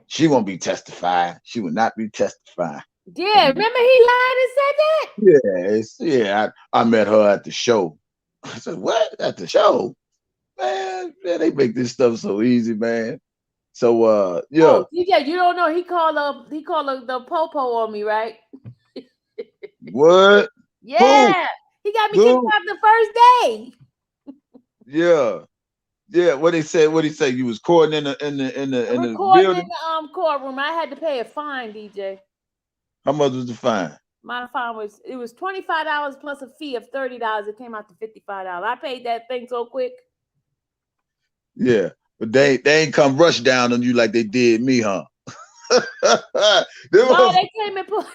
Speaker 4: she won't be testifying. She will not be testifying.
Speaker 2: Yeah, remember he lied and said
Speaker 4: that? I met her at the show. I said, what? At the show? Man, they make this stuff so easy, man. So yeah.
Speaker 2: Oh, DJ, you don't know he called the popo on me, right?
Speaker 4: What?
Speaker 2: Yeah.
Speaker 4: Who?
Speaker 2: He got me kicked out the first day.
Speaker 4: Yeah. What he say? You was caught in the building?
Speaker 2: In the courtroom. I had to pay a fine, DJ.
Speaker 4: How much was the fine?
Speaker 2: My fine was $25 plus a fee of $30. It came out to $55. I paid that thing so quick.
Speaker 4: Yeah, but they ain't come rush down on you like they did me, huh?
Speaker 2: They came and put.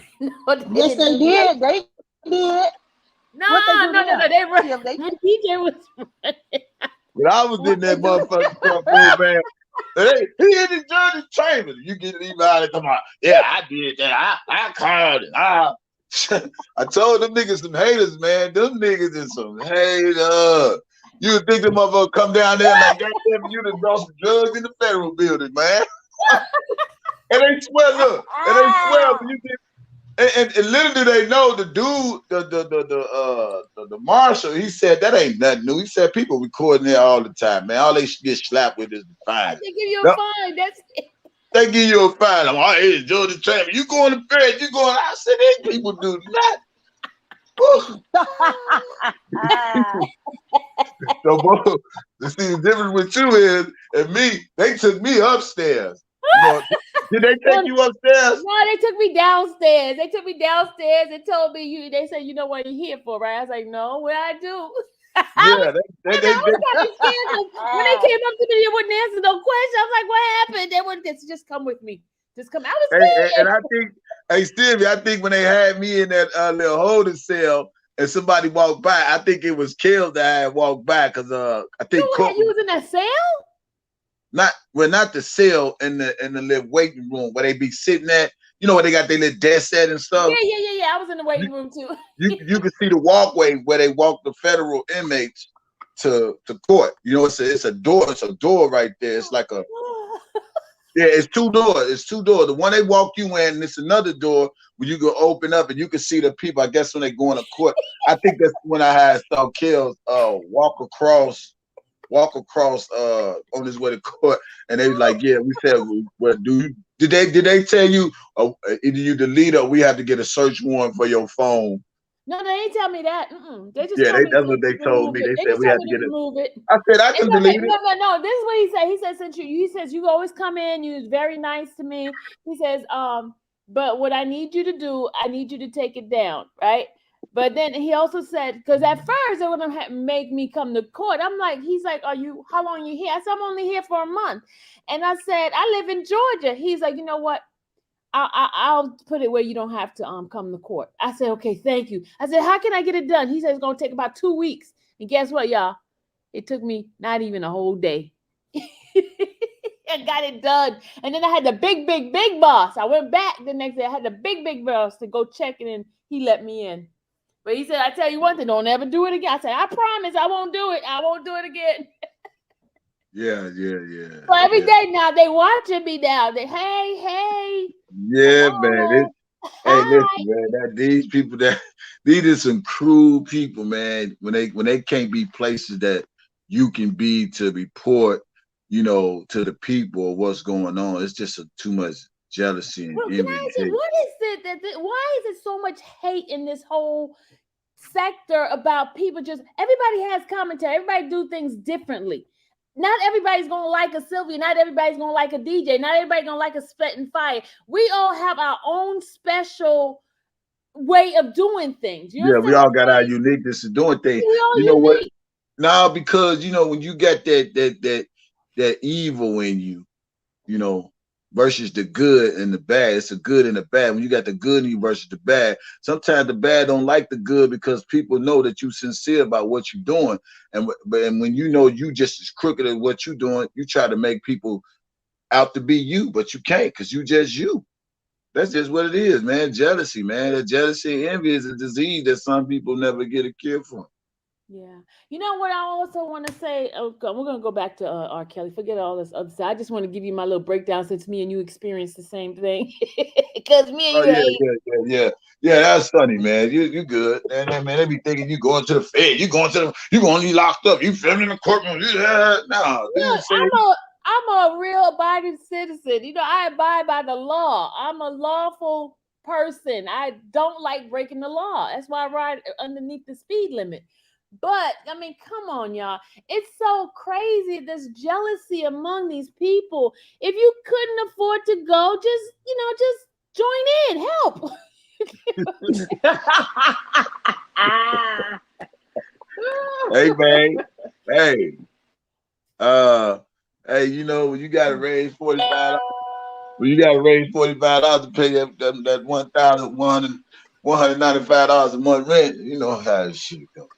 Speaker 3: Yes, they did. They did.
Speaker 2: No. They rushed. DJ was running.
Speaker 4: When I was in that motherfucking man, he in the judge's chamber. You can leave out and come on. Yeah, I did that. I called it. I told them niggas some haters, man. Them niggas is some haters. You would think the motherfucker come down there like, goddamn, you done brought some drugs in the federal building, man. And they swear, and little do they know the dude, the marshal, he said that ain't nothing new. He said people recording there all the time, man. All they get slapped with is the fine.
Speaker 2: They give you a fine. That's it.
Speaker 4: They give you a fine. I'm like, hey, Georgia Travis, you going to bed? You going? I said, these people do not. Woo. So, both, see, the difference with you is and me. They took me upstairs. You know, did they take you upstairs?
Speaker 2: No, they took me downstairs. They told me they said, you know what you're here for, right? I was like, no, what I do?
Speaker 4: Yeah,
Speaker 2: I was kind of scared 'cause when they came up to me, they wouldn't answer no question. I was like, what happened? They wouldn't just come with me. Just come. I was scared.
Speaker 4: and I think, hey Stevie, I think when they had me in that little holding cell and somebody walked by, I think it was Kel that had walked by because I think
Speaker 2: you was in that cell?
Speaker 4: Not the cell in the little waiting room where they be sitting at. You know where they got their little desk set and stuff.
Speaker 2: Yeah. I was in the waiting room too.
Speaker 4: You can see the walkway where they walk the federal inmates to court. You know, it's a door. It's a door right there. It's like a it's two doors. It's two doors. The one they walk you in, and it's another door where you can open up and you can see the people. I guess when they go into court, I think that's when I had saw Kel walk across on his way to court, and they was like, yeah, we said, well, did they tell you either you delete or we have to get a search warrant for your phone?
Speaker 2: No, they didn't tell me that. They just
Speaker 4: that's what they told me. They said we had to get it.
Speaker 2: Remove it.
Speaker 4: I said I can delete it.
Speaker 2: No. This is what he said. He said he says you always come in. You was very nice to me. He says, but what I need you to do, I need you to take it down, right? But then he also said, because at first they would have make me come to court. I'm like, he's like, how long are you here? I said, I'm only here for a month. And I said, I live in Georgia. He's like, you know what? I'll put it where you don't have to come to court. I said, okay, thank you. I said, how can I get it done? He said it's gonna take about 2 weeks. And guess what, y'all? It took me not even a whole day. I got it done. And then I had the big boss. I went back the next day. I had the big boss to go check it in. He let me in. But he said, I tell you one thing, don't ever do it again. I said, I promise I won't do it. I won't do it again.
Speaker 4: Yeah.
Speaker 2: So every day now they watching me now. They hey.
Speaker 4: Yeah, man. Hey, listen, man. These people these are some cruel people, man. When they can't be places that you can be to report, you know, to the people what's going on. It's just too much jealousy and envy.
Speaker 2: Can I ask you, what is it why is it so much hate in this whole sector about people? Just everybody has commentary. Everybody do things differently. Not everybody's gonna like a Sylvia. Not everybody's gonna like a DJ. Not everybody gonna like a Spit and Fire. We all have our own special way of doing things.
Speaker 4: We all got our uniqueness of doing things. You know what? No, because you know when you got that evil in you, you know, versus the good and the bad. It's a good and a bad. When you got the good in you versus the bad, sometimes the bad don't like the good because people know that you sincere about what you're doing. And when you know you just as crooked as what you're doing, you try to make people out to be you, but you can't because you just you. That's just what it is, man. Jealousy, man. That jealousy and envy is a disease that some people never get a cure for.
Speaker 2: Yeah. You know what I also want to say? We're going to go back to R. Kelly. Forget all this other stuff. I just want to give you my little breakdown since me and you experienced the same thing. Because me and you
Speaker 4: Yeah, that's funny, man. You good. Man, they be thinking you going to the Fed. You going to be locked up. You filming in the courtroom.
Speaker 2: I'm a real abiding citizen. You know, I abide by the law. I'm a lawful person. I don't like breaking the law. That's why I ride underneath the speed limit. But I mean, come on, y'all. It's so crazy, this jealousy among these people. If you couldn't afford to go, just join in, help.
Speaker 4: Hey, man. Hey, you know, when you gotta raise $45, to pay that $1,195 a month rent, you know how this shit goes.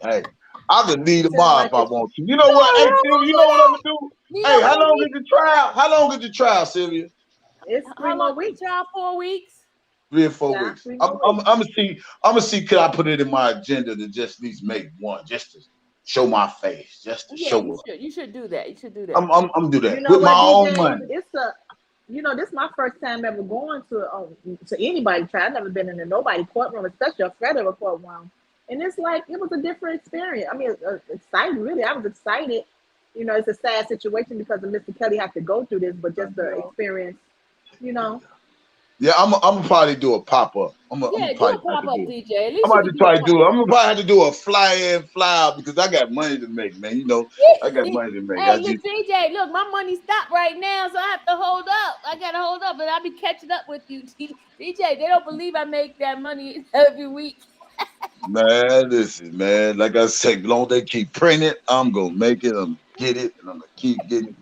Speaker 4: Hey, I could leave tomorrow if I want to. You know what? Hey, Sylvia, you know what I'm gonna do? Hey, how long is the trial? How long is the trial, Sylvia?
Speaker 3: It's 3 more weeks.
Speaker 2: 4 weeks.
Speaker 4: 3 or 4 weeks. I'm gonna see. Could I put it in my agenda to just at least make one, just to show my face, just to show up.
Speaker 2: You should do that.
Speaker 4: I'm do that with my own money.
Speaker 3: This is my first time ever going to anybody's trial. I've never been in nobody courtroom, especially a federal courtroom. And it's like, it was a different experience. I mean, exciting, really. I was excited. You know, it's a sad situation because of Mr. Kelly had to go through this, but just the experience, you know.
Speaker 4: Yeah, I'm gonna probably do a pop up. I'm
Speaker 2: Yeah,
Speaker 4: gonna
Speaker 2: do
Speaker 4: probably
Speaker 2: a
Speaker 4: have
Speaker 2: pop
Speaker 4: to
Speaker 2: up,
Speaker 4: do it.
Speaker 2: DJ. At
Speaker 4: I'm
Speaker 2: least you
Speaker 4: about to
Speaker 2: can do a
Speaker 4: try to
Speaker 2: pop
Speaker 4: do it.
Speaker 2: up.
Speaker 4: I'm gonna probably have to do a fly in, fly out because I got money to make, man. You know, I got money to make.
Speaker 2: Hey,
Speaker 4: I
Speaker 2: look,
Speaker 4: just
Speaker 2: DJ, look, my money stopped right now, so I have to hold up. I gotta hold up, and I'll be catching up with you, DJ. They don't believe I make that money every week.
Speaker 4: man, listen, man. Like I said, as long as they keep printing it, I'm gonna make it. I'm gonna get it, and I'm gonna keep getting it.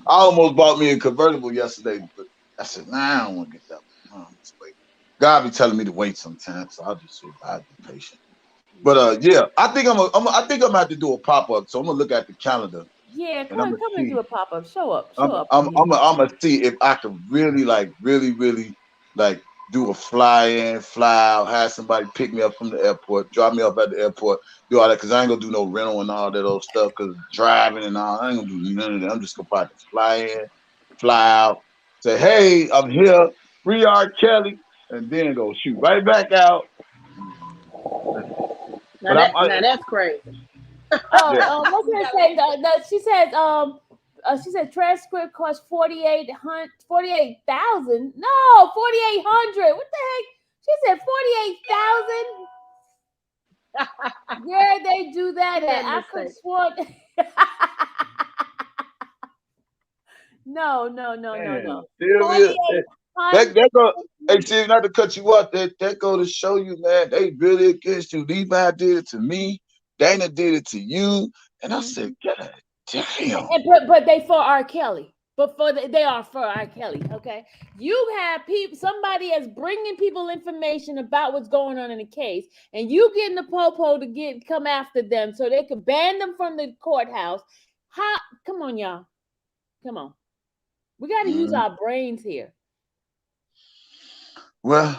Speaker 4: I almost bought me a convertible yesterday, but I said, nah, I don't want to get that one. I'm just wait. God be telling me to wait sometimes, so I'll just say, I'll be patient. But yeah, I think I think I'm gonna have to do a pop up. So I'm gonna look at the calendar
Speaker 2: Yeah,
Speaker 4: and I'm
Speaker 2: come
Speaker 4: gonna
Speaker 2: and do
Speaker 4: see.
Speaker 2: a pop up. Show up,
Speaker 4: I'm
Speaker 2: show up
Speaker 4: I'm
Speaker 2: in here.
Speaker 4: I'm I'm gonna see if I can really like do a fly in, fly out, have somebody pick me up from the airport, drop me off at the airport, do all that because I ain't gonna do no rental and all that old stuff because driving and all. I ain't gonna do none of that. I'm just gonna probably fly in, fly out, say, hey, I'm here, free R. Kelly, and then go shoot right back out. But
Speaker 3: Now that's crazy.
Speaker 4: yeah.
Speaker 2: What's
Speaker 3: You
Speaker 2: her
Speaker 3: gotta
Speaker 2: say?
Speaker 3: wait till
Speaker 2: She said transcript cost 48,000. No, 4,800. What the heck? She said 48,000. Where they do that at? I could
Speaker 3: mistake.
Speaker 2: swear. No.
Speaker 4: Damn,
Speaker 2: 48
Speaker 4: serious? That go, hey, see, not to cut you off, that go to show you, man, they really against you. Levi did it to me, Dana did it to you, and I said, God damn.
Speaker 2: but they for R. Kelly. But they are for R. Kelly. Okay, you have people. Somebody is bringing people information about what's going on in the case, and you getting the popo to come after them so they could ban them from the courthouse. How? Come on, y'all. Come on. We got to use our brains here.
Speaker 4: Well,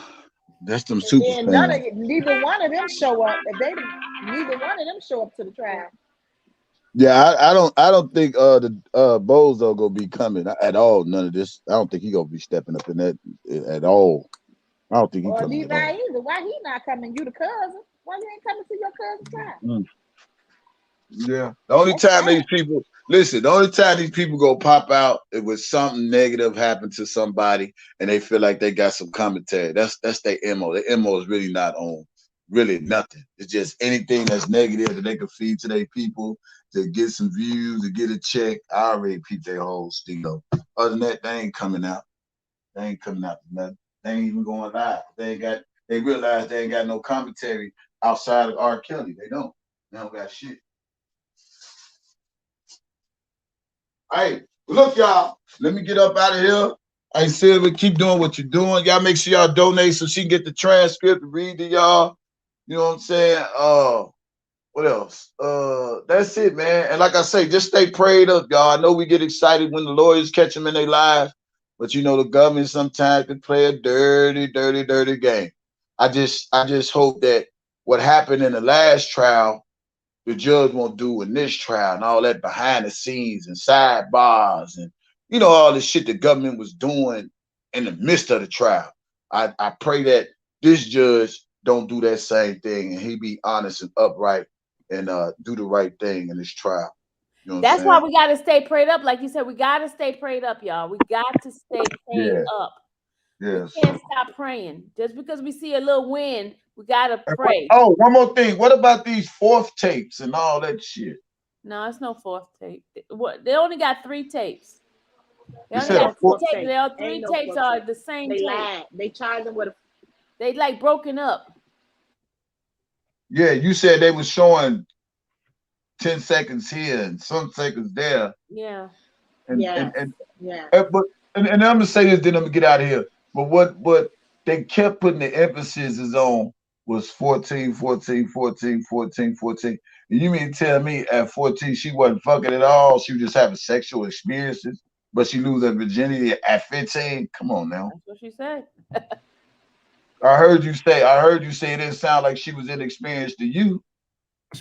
Speaker 4: that's them
Speaker 3: And
Speaker 4: super
Speaker 3: then
Speaker 4: fans.
Speaker 3: neither one of them show up. Neither one of them show up to the trial.
Speaker 4: Yeah, I don't think the Bozo gonna be coming at all. None of this. I don't think he gonna be stepping up in that at all. I don't think he
Speaker 3: Or
Speaker 4: coming at
Speaker 3: Levi
Speaker 4: all.
Speaker 3: either. Why he not coming? You the cousin. Why you ain't coming to your cousin's trial?
Speaker 4: Yeah. The only
Speaker 3: That's
Speaker 4: time
Speaker 3: sad.
Speaker 4: these people listen, the only time these people go pop out it was something negative happened to somebody and they feel like they got some commentary. That's their MO. Their MO is really not on really nothing. It's just anything that's negative that they can feed to their people to get some views, to get a check. I already peeped their whole steal. Other than that, they ain't coming out. They ain't coming out for nothing. They ain't even going live. They realize they ain't got no commentary outside of R. Kelly. They don't got shit. Hey, look, y'all. Let me get up out of here. I said we keep doing what you're doing. Y'all make sure y'all donate so she can get the transcript to read to y'all. You know what I'm saying? What else? That's it, man. And like I say, just stay prayed up, y'all. I know we get excited when the lawyers catch them in their lives, but you know the government sometimes can play a dirty game. I just hope that what happened in the last trial the judge won't do in this trial and all that behind the scenes and sidebars and you know all the shit the government was doing in the midst of the trial. I pray that this judge don't do that same thing and he be honest and upright and do the right thing in this trial. You know what I'm
Speaker 2: That's why
Speaker 4: saying?
Speaker 2: we got to stay prayed up. Like you said, we got to stay prayed up, y'all. We got to stay prayed
Speaker 4: Yeah.
Speaker 2: up.
Speaker 4: Yes.
Speaker 2: We can't stop praying. Just because we see a little wind, we got to pray.
Speaker 4: Oh, one more thing. What about these fourth tapes and all that shit?
Speaker 2: No, it's no fourth tape. What? They only got 3 tapes. They
Speaker 4: You
Speaker 2: only
Speaker 4: said
Speaker 2: got
Speaker 4: a fourth
Speaker 2: tapes. They all 3
Speaker 3: Ain't no
Speaker 2: tapes
Speaker 3: fourth
Speaker 2: are
Speaker 3: tape.
Speaker 2: the same
Speaker 3: They
Speaker 2: tape.
Speaker 3: lied. They charged them with a.
Speaker 2: They like broken up.
Speaker 4: Yeah, you said they were showing 10 seconds here and some seconds there.
Speaker 2: Yeah.
Speaker 3: Yeah.
Speaker 4: And
Speaker 3: Yeah.
Speaker 4: but and I'm gonna say this, then I'm gonna get out of here. But what they kept putting the emphasis is on was 14. And you mean to tell me at 14 she wasn't fucking at all? She was just having sexual experiences, but she lose her virginity at 15? Come on now.
Speaker 2: That's what she said.
Speaker 4: I heard you say it didn't sound like she was inexperienced to you.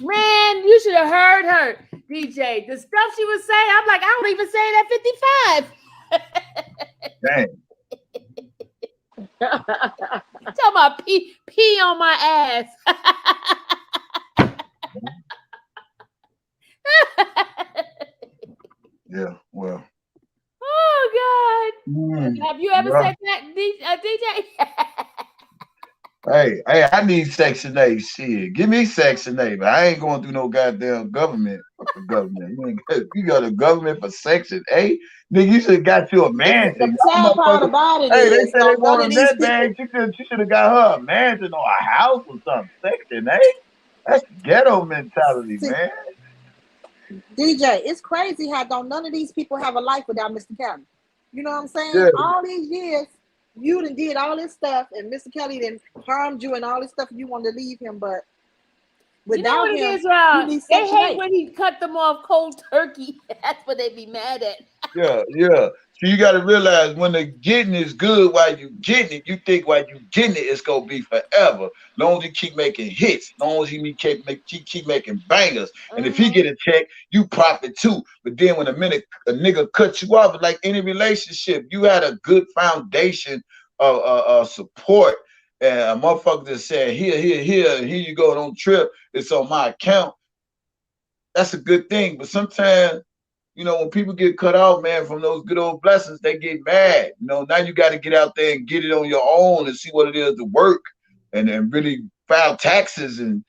Speaker 2: Man, you should have heard her, DJ. The stuff she was saying, I'm like, I don't even say it at 55.
Speaker 4: Dang.
Speaker 2: Talking about pee on my ass.
Speaker 4: Yeah, well.
Speaker 2: Oh God. Have you ever said that, DJ.
Speaker 4: Hey, I need Section 8. Shit, give me Section 8. But I ain't going through no goddamn government. Fuck the government. You got a government for Section 8? Nigga, you should have got you a mansion.
Speaker 3: The sad part about it
Speaker 4: Hey, they
Speaker 3: is,
Speaker 4: said they
Speaker 3: none of
Speaker 4: wanted
Speaker 3: these
Speaker 4: that bag. She should have got her a mansion or a house or something. Section 8? That's ghetto mentality,
Speaker 3: See,
Speaker 4: man.
Speaker 3: DJ, it's crazy how don't none of these people have a life without Mr. Kelly. You know what I'm saying?
Speaker 4: Yeah.
Speaker 3: All these years, you done did all this stuff, and Mr. Kelly done harmed you and all this stuff. You wanted to leave him, but
Speaker 2: You know
Speaker 3: without
Speaker 2: what it
Speaker 3: him,
Speaker 2: is, Rob?
Speaker 3: you need
Speaker 2: They
Speaker 3: Section
Speaker 2: hate
Speaker 3: 8.
Speaker 2: when he cut them off cold turkey. That's what they be mad at.
Speaker 4: Yeah. So you got to realize when the getting is good while you getting it, you think while you getting it, it's gonna be forever. Long as you keep making hits, long as he keep making bangers, and if he get a check, you profit too. But then when a nigga cuts you off, like any relationship, you had a good foundation of support, and a motherfucker just said, here you go, don't trip, it's on my account. That's a good thing. But sometimes, you know, when people get cut off, man, from those good old blessings, they get mad. You know, now you got to get out there and get it on your own and see what it is to work and really file taxes. And,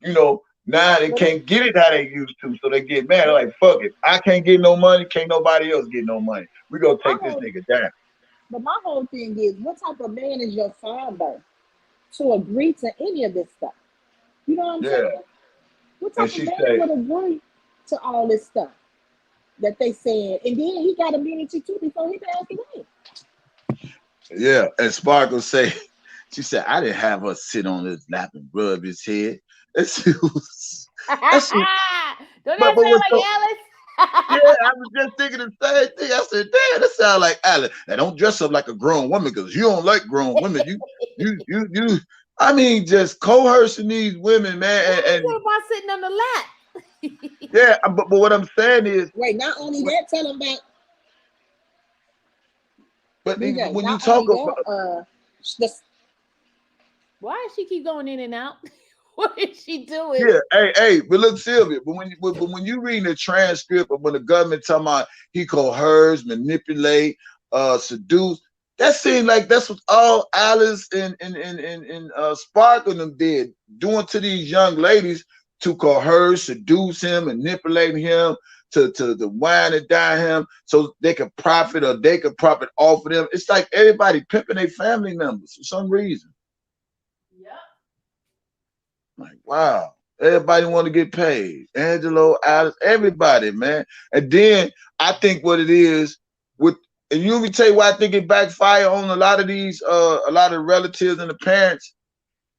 Speaker 4: you know, now they can't get it how they used to. So they get mad. They're like, fuck it. I can't get no money. Can't nobody else get no money. We're going to take this nigga down.
Speaker 3: But my whole thing is, what type of man is your father to agree to any of this stuff? You know what I'm saying? What type of man would agree to all this stuff that they said? And then he got immunity too before he passed away.
Speaker 4: Yeah, and Sparkle say, she said, I didn't have her sit on his lap and rub his head.
Speaker 2: Don't that sound like Alice?
Speaker 4: Yeah, I was just thinking the same thing. I said, damn, that sound like Alice. Now don't dress up like a grown woman because you don't like grown women. You I mean, just coercing these women, man. And
Speaker 2: what about sitting on the lap?
Speaker 4: Yeah, but what I'm saying is,
Speaker 3: wait, not only that, tell him about.
Speaker 4: But
Speaker 3: DJ,
Speaker 4: when you talk about,
Speaker 2: why does she keep going in and out? What is she doing?
Speaker 4: Yeah, hey, but look, Sylvia, but when you read the transcript of when the government talking about he coerce, manipulate, seduce, that seemed like that's what all Alice and Sparkle them did, doing to these young ladies to coerce, seduce him, manipulate him, to wine and dine him so they could profit or they could profit off of them. It's like everybody pimping their family members for some reason.
Speaker 2: Yep.
Speaker 4: Like, wow. Everybody want to get paid. Angelo, Alice, everybody, man. And then I think what it is and you can tell you why I think it backfire on a lot of these a lot of relatives and the parents,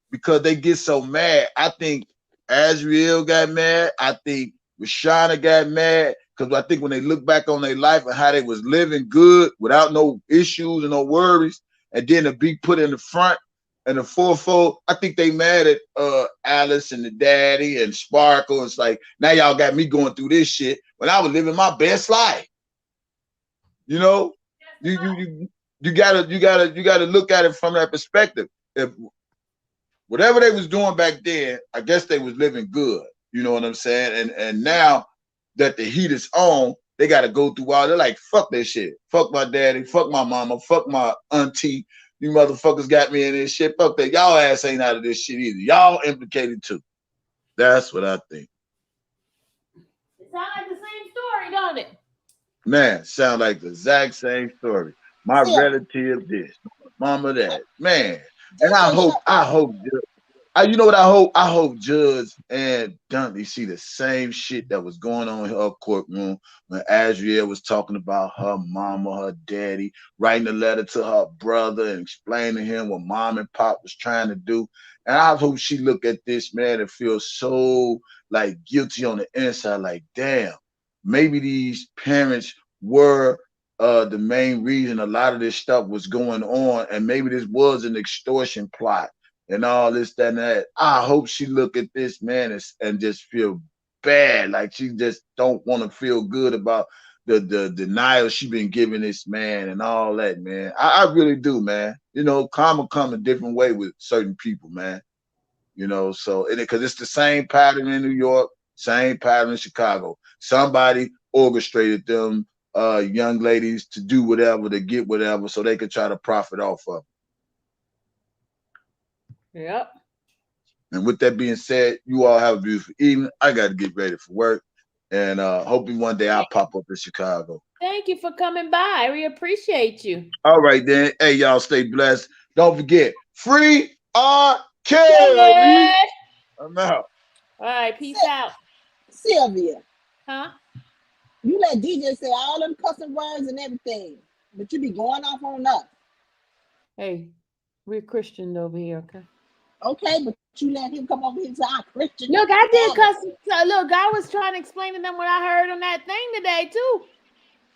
Speaker 4: because they get so mad. I think Azriel got mad. I think Rashana got mad because I think when they look back on their life and how they was living good without no issues and no worries, and then to be put in the front and the fourfold, I think they mad at Alice and the daddy and Sparkle. It's like, now y'all got me going through this shit when I was living my best life. You know, you gotta look at it from that perspective. If whatever they was doing back then, I guess they was living good. You know what I'm saying? And now that the heat is on, they got to go through all. They're like, fuck that shit. Fuck my daddy. Fuck my mama. Fuck my auntie. You motherfuckers got me in this shit. Fuck that. Y'all ass ain't out of this shit either. Y'all implicated too. That's what I think.
Speaker 2: It sounds like the same story, don't it?
Speaker 4: Man, sound like the exact same story. My relative this, mama that. Man. And I hope, you know what I hope? I hope Judge and Dunley see the same shit that was going on in her courtroom when Azriel was talking about her mama, her daddy, writing a letter to her brother and explaining to him what mom and pop was trying to do. And I hope she look at this, man, and feel so like guilty on the inside, like, damn, maybe these parents were the main reason a lot of this stuff was going on, and maybe this was an extortion plot and all this, that, and that. I hope she look at this, man, and just feel bad, like she just don't want to feel good about the denial she been giving this man and all that, man. I really do, man. You know, karma come a different way with certain people, man. You know, so because it's the same pattern in New York, same pattern in Chicago. Somebody orchestrated them young ladies to do whatever, to get whatever, so they could try to profit off of it.
Speaker 2: Yep.
Speaker 4: And with that being said, you all have a beautiful evening. I got to get ready for work, and hopefully one day I'll pop up in Chicago.
Speaker 2: Thank you for coming by. We appreciate you.
Speaker 4: All right, then. Hey, y'all stay blessed. Don't forget, free R. Kelly.
Speaker 2: Yeah.
Speaker 4: I'm out.
Speaker 2: All right, peace out.
Speaker 3: Sylvia,
Speaker 2: Huh?
Speaker 3: you let DJ say all them cussing words and everything, but you be going off on us.
Speaker 2: Hey, we're Christian over here, okay?
Speaker 3: Okay, but you let him come over here and say, I'm Christian.
Speaker 2: Look, I did cuss. Look, I was trying to explain to them what I heard on that thing today, too.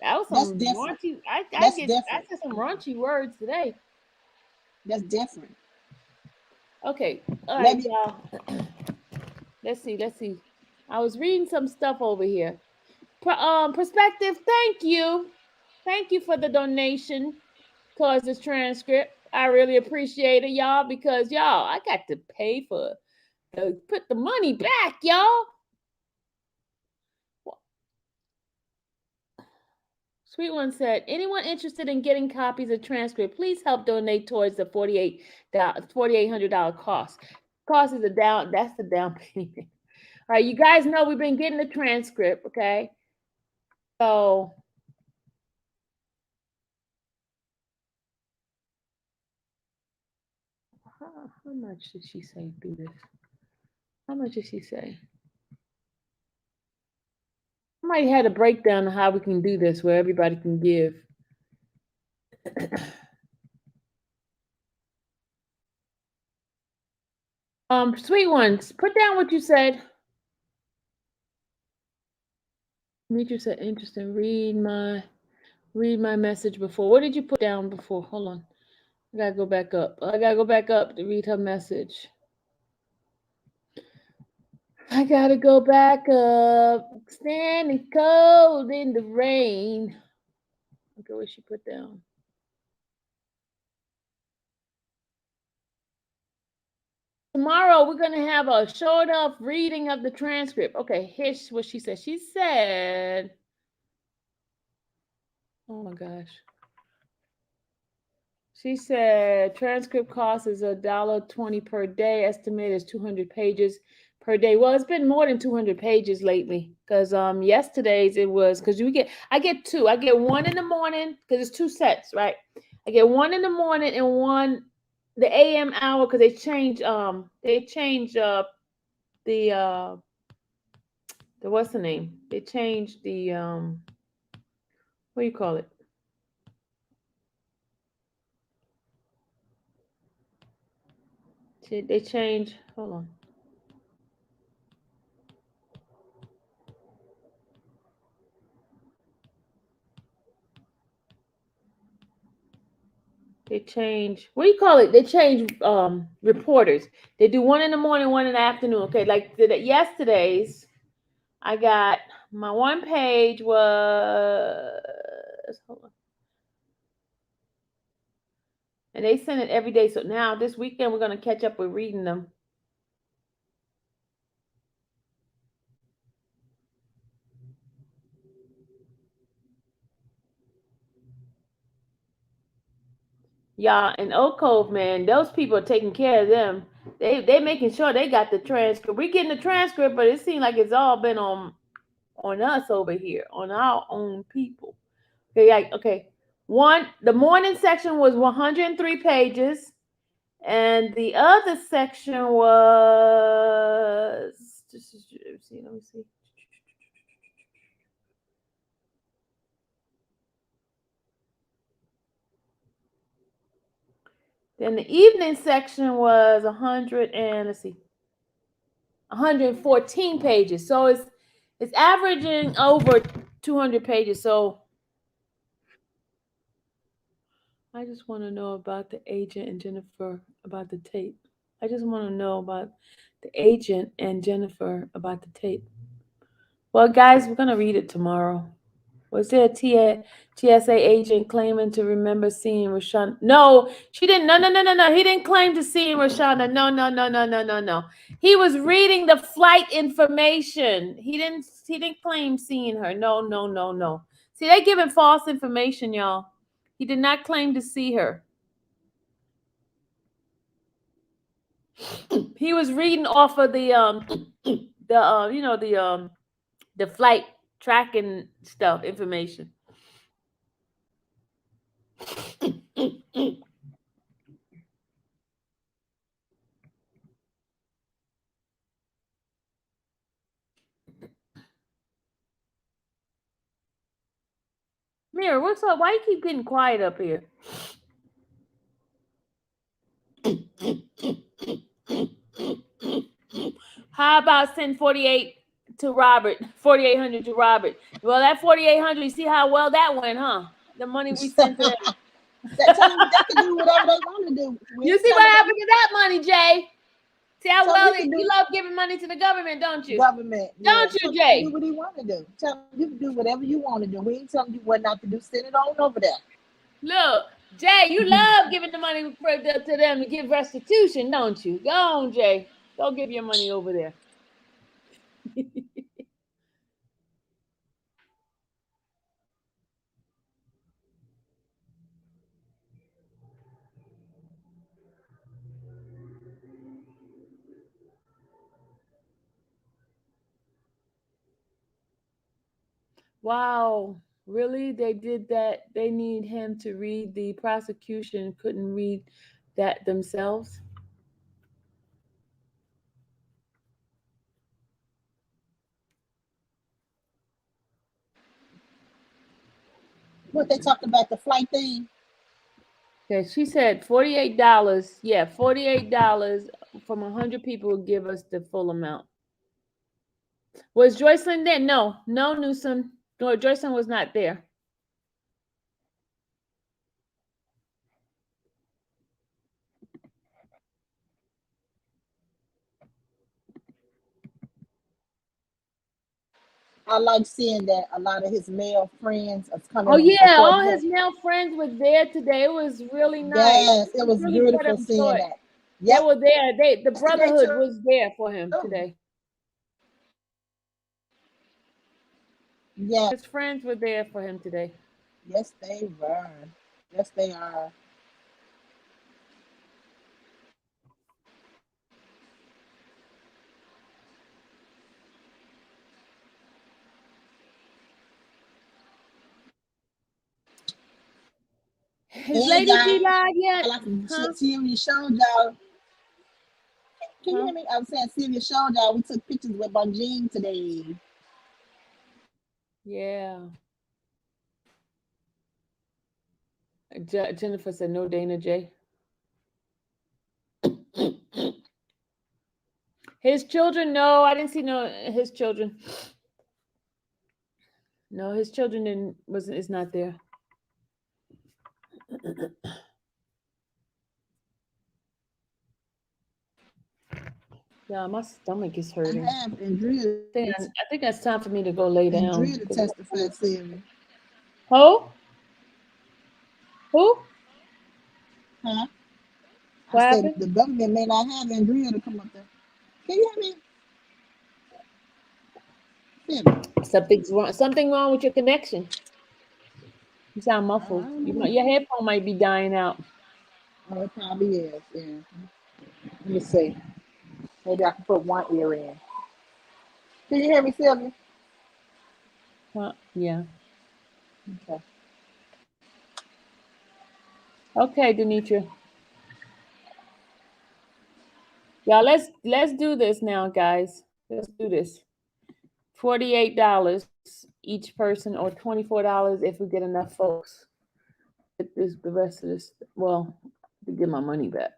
Speaker 2: That was some raunchy. I said some raunchy words today.
Speaker 3: That's different.
Speaker 2: Okay. All right, y'all. Let's see. I was reading some stuff over here. Perspective, thank you. Thank you for the donation towards this transcript. I really appreciate it, y'all, because y'all, I got to pay for put the money back, y'all. Sweet One said, anyone interested in getting copies of transcript, please help donate towards the $4,800 cost. Cost is that's the down payment. All right, you guys know we've been getting the transcript, okay? So how much did she say do this? How much did she say? Somebody had a breakdown of how we can do this where everybody can give. Sweet Ones, put down what you said. Demetri said, interesting. Read my message before. What did you put down before? Hold on. I gotta go back up. I gotta go back up to read her message. I gotta go back up. Standing cold in the rain. Okay, what she put down? Tomorrow we're gonna have a short of reading of the transcript. Okay, here's what she said. She said, oh my gosh. She said transcript cost is $1.20 per day. Estimate is 200 pages per day. Well, it's been more than 200 pages lately because yesterday's it was because I get two. I get one in the morning because it's two sets, right? I get one in the morning and one the AM hour because they change the what's the name? They changed the what do you call it? They change. Hold on. They change. What do you call it? They change reporters. They do one in the morning, one in the afternoon. Okay, like yesterday's. I got my one page was. Hold on. And they send it every day. So now this weekend we're gonna catch up with reading them. Y'all in Oak Cove, man, those people are taking care of them. They making sure they got the transcript. We're getting the transcript, but it seems like it's all been on us over here, on our own people. Okay. The morning section was 103 pages, and the other section was let me see. Then the evening section was 114 pages. So it's averaging over 200 pages. So I just want to know about the agent and Jennifer about the tape. I just want to know about the agent and Jennifer about the tape. Well, guys, we're going to read it tomorrow. Was there a TSA agent claiming to remember seeing Rashonda? No, she didn't. No. He didn't claim to see Rashonda. No. He was reading the flight information. He didn't claim seeing her. No. See, they giving false information, y'all. He did not claim to see her. He was reading off of the the flight tracking stuff information. Mirror, what's up? Why you keep getting quiet up here? How about send 48 to Robert, 4,800 to Robert? Well, that 4,800, you see how well that went, huh? The money we sent to them.
Speaker 3: Tell them they can do whatever they want to do.
Speaker 2: You see what happened to that money, Jay? See how
Speaker 3: Tell
Speaker 2: well
Speaker 3: him
Speaker 2: you love giving money to the government, don't you?
Speaker 3: Government.
Speaker 2: Don't
Speaker 3: Yeah.
Speaker 2: you, Jay?
Speaker 3: Do what he want to do. Tell him you can do whatever you want to do. We ain't telling you what not to do. Send it on over there.
Speaker 2: Look, Jay, you love giving the money to them to give restitution, don't you? Go on, Jay. Go give your money over there. Wow, really? They did that? They need him to read. The prosecution couldn't read that themselves?
Speaker 3: What they talking about, the flight thing?
Speaker 2: Okay, she said $48. Yeah, $48 from 100 people will give us the full amount. Was Joycelyn there? No, Newsom. No, Joycelyn was not there.
Speaker 3: I like seeing that a lot of his male friends are coming.
Speaker 2: Oh yeah, all his male friends were there today. It was really nice.
Speaker 3: Yes, it was
Speaker 2: really
Speaker 3: beautiful seeing that. Yep.
Speaker 2: They were there. The brotherhood was there for him today.
Speaker 3: Yeah.
Speaker 2: His friends were there for him today.
Speaker 3: Yes, they were. Yes, they are.
Speaker 2: Is Lady G live yet?
Speaker 3: Sylvia showed y'all. Can you hear me? I was saying Sylvia showed y'all we took pictures with Bonjean today.
Speaker 2: Yeah. Jennifer said no Dana J. His children, no, I didn't see his children. No, his children is not there. Yeah, my stomach is hurting. I think it's time for me to go lay down.
Speaker 3: Andrea to testify, Sylvia.
Speaker 2: Who?
Speaker 3: Huh?
Speaker 2: What
Speaker 3: I said
Speaker 2: happened?
Speaker 3: the government may not have Andrea to come up there. Can you hear me?
Speaker 2: Something wrong with your connection. You sound muffled. Your headphone might be dying out.
Speaker 3: Oh, it probably is. Yeah. Let me see. Maybe I can put one ear in. Can you hear me, Sylvia?
Speaker 2: Yeah.
Speaker 3: Okay.
Speaker 2: Okay, Denitra. Y'all, let's do this now, guys. Let's do this. $48 each person, or $24 if we get enough folks. Get the rest of this. Well, to get my money back.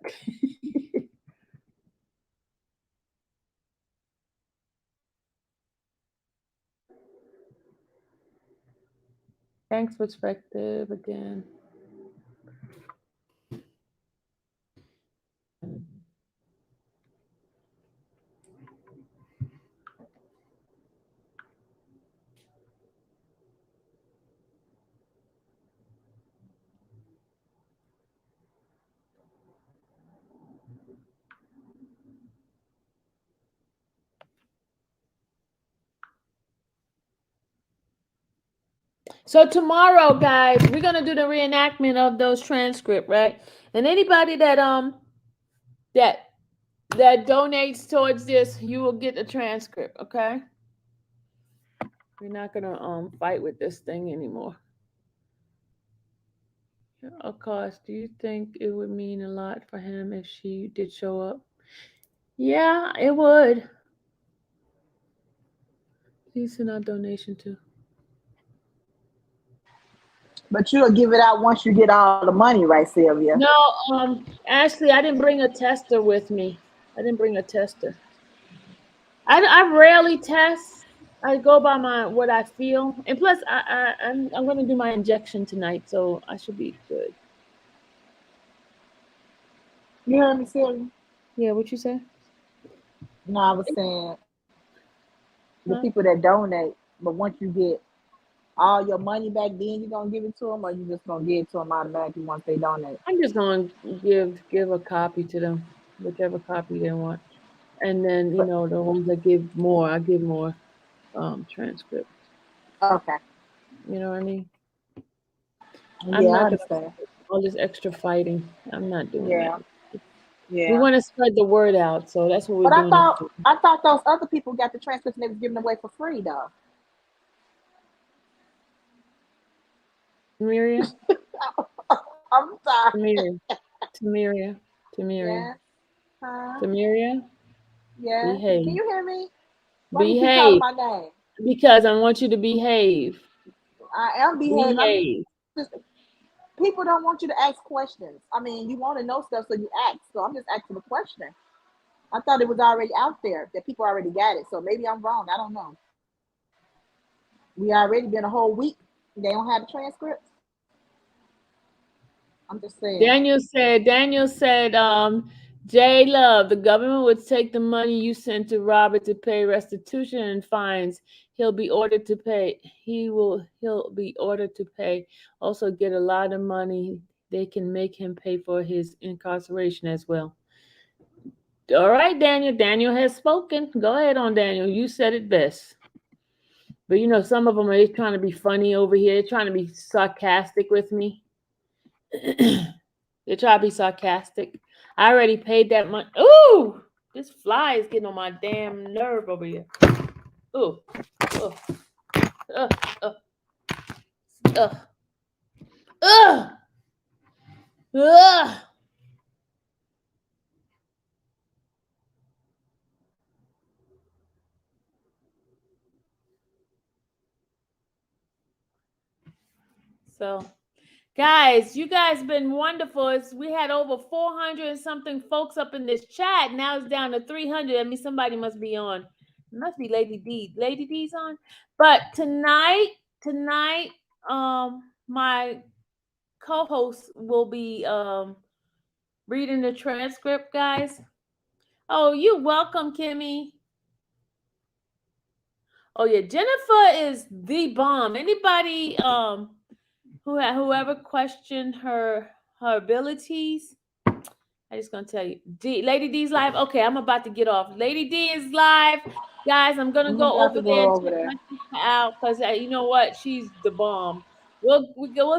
Speaker 2: Thanks, perspective again. So tomorrow, guys, we're gonna do the reenactment of those transcript, right? And anybody that that donates towards this, you will get the transcript, okay? We're not gonna fight with this thing anymore. Of course, do you think it would mean a lot for him if she did show up? Yeah, it would. Please send out donation too.
Speaker 3: But you'll give it out once you get all the money, right, Sylvia?
Speaker 2: No, Ashley, I didn't bring a tester with me. I didn't bring a tester. I rarely test. I go by what I feel, and plus I'm going to do my injection tonight, so I should be good.
Speaker 3: You heard me, Sylvia?
Speaker 2: Yeah, what you say?
Speaker 3: No, I was saying the people that donate, but once you get all your money back, then you're gonna give it to them, or you just gonna give it to them automatically once they donate?
Speaker 2: I'm just going to give a copy to them, whichever copy they want, and then the ones that give more, I give more transcript.
Speaker 3: Okay.
Speaker 2: You know what I mean?
Speaker 3: Yeah,
Speaker 2: I'm
Speaker 3: I
Speaker 2: not
Speaker 3: understand.
Speaker 2: all this extra fighting. I'm not doing
Speaker 3: Yeah.
Speaker 2: that.
Speaker 3: Yeah.
Speaker 2: We want to spread the word out, so that's what we're
Speaker 3: But
Speaker 2: doing.
Speaker 3: I thought those other people got the transcripts and they was giving away for free though.
Speaker 2: Tamiria,
Speaker 3: I'm sorry.
Speaker 2: Tamiria,
Speaker 3: Yeah. Huh?
Speaker 2: Tamiria,
Speaker 3: Yeah.
Speaker 2: behave.
Speaker 3: Can you hear me? Why you keep
Speaker 2: Behave,
Speaker 3: calling my name?
Speaker 2: because I want you to behave.
Speaker 3: I am behaving.
Speaker 2: Behave.
Speaker 3: People don't want you to ask questions. I mean, you want to know stuff, so you ask. So I'm just asking a question. I thought it was already out there, that people already got it. So maybe I'm wrong. I don't know. We already been a whole week. They don't have the transcripts. I'm just saying.
Speaker 2: Daniel said, J Love, the government would take the money you sent to Robert to pay restitution and fines. He'll be ordered to pay. He'll be ordered to pay. Also get a lot of money. They can make him pay for his incarceration as well. All right, Daniel. Daniel has spoken. Go ahead on, Daniel. You said it best. But some of them are trying to be funny over here. They're trying to be sarcastic with me. They try to be sarcastic. I already paid that money. Ooh, this fly is getting on my damn nerve over here. Ooh, So, guys, you guys been wonderful. We had over 400 and something folks up in this chat. Now it's down to 300. I mean, somebody must be on. It must be Lady D. Lady D's on. But tonight, my co-host will be reading the transcript, guys. Oh, you're welcome, Kimmy. Oh yeah, Jennifer is the bomb. Anybody whoever questioned her abilities, I'm just gonna tell you, Lady D's live. Okay, I'm about to get off. Lady D is live, guys. I'm gonna go over there and check her out because you know what? She's the bomb. We'll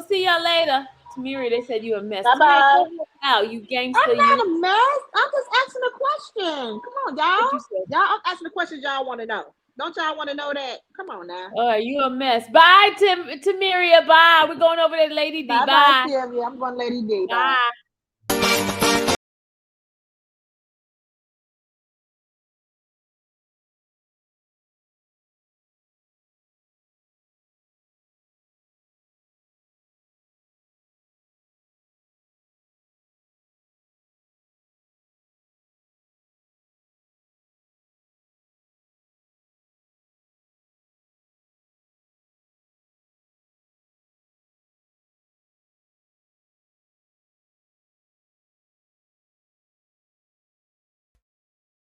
Speaker 2: see y'all later. Tamiri, they said you a mess.
Speaker 3: Bye-bye.
Speaker 2: Out, you gangster.
Speaker 3: I'm not a mess. I'm just asking a question. Come on, y'all. I'm asking the questions y'all want to know. Don't y'all want to know that? Come on now.
Speaker 2: All right, you a mess. Bye, Tamiria. Bye. We're going over there, Lady D. Bye.
Speaker 3: Bye, Sylvia. I'm going Lady D. Bye.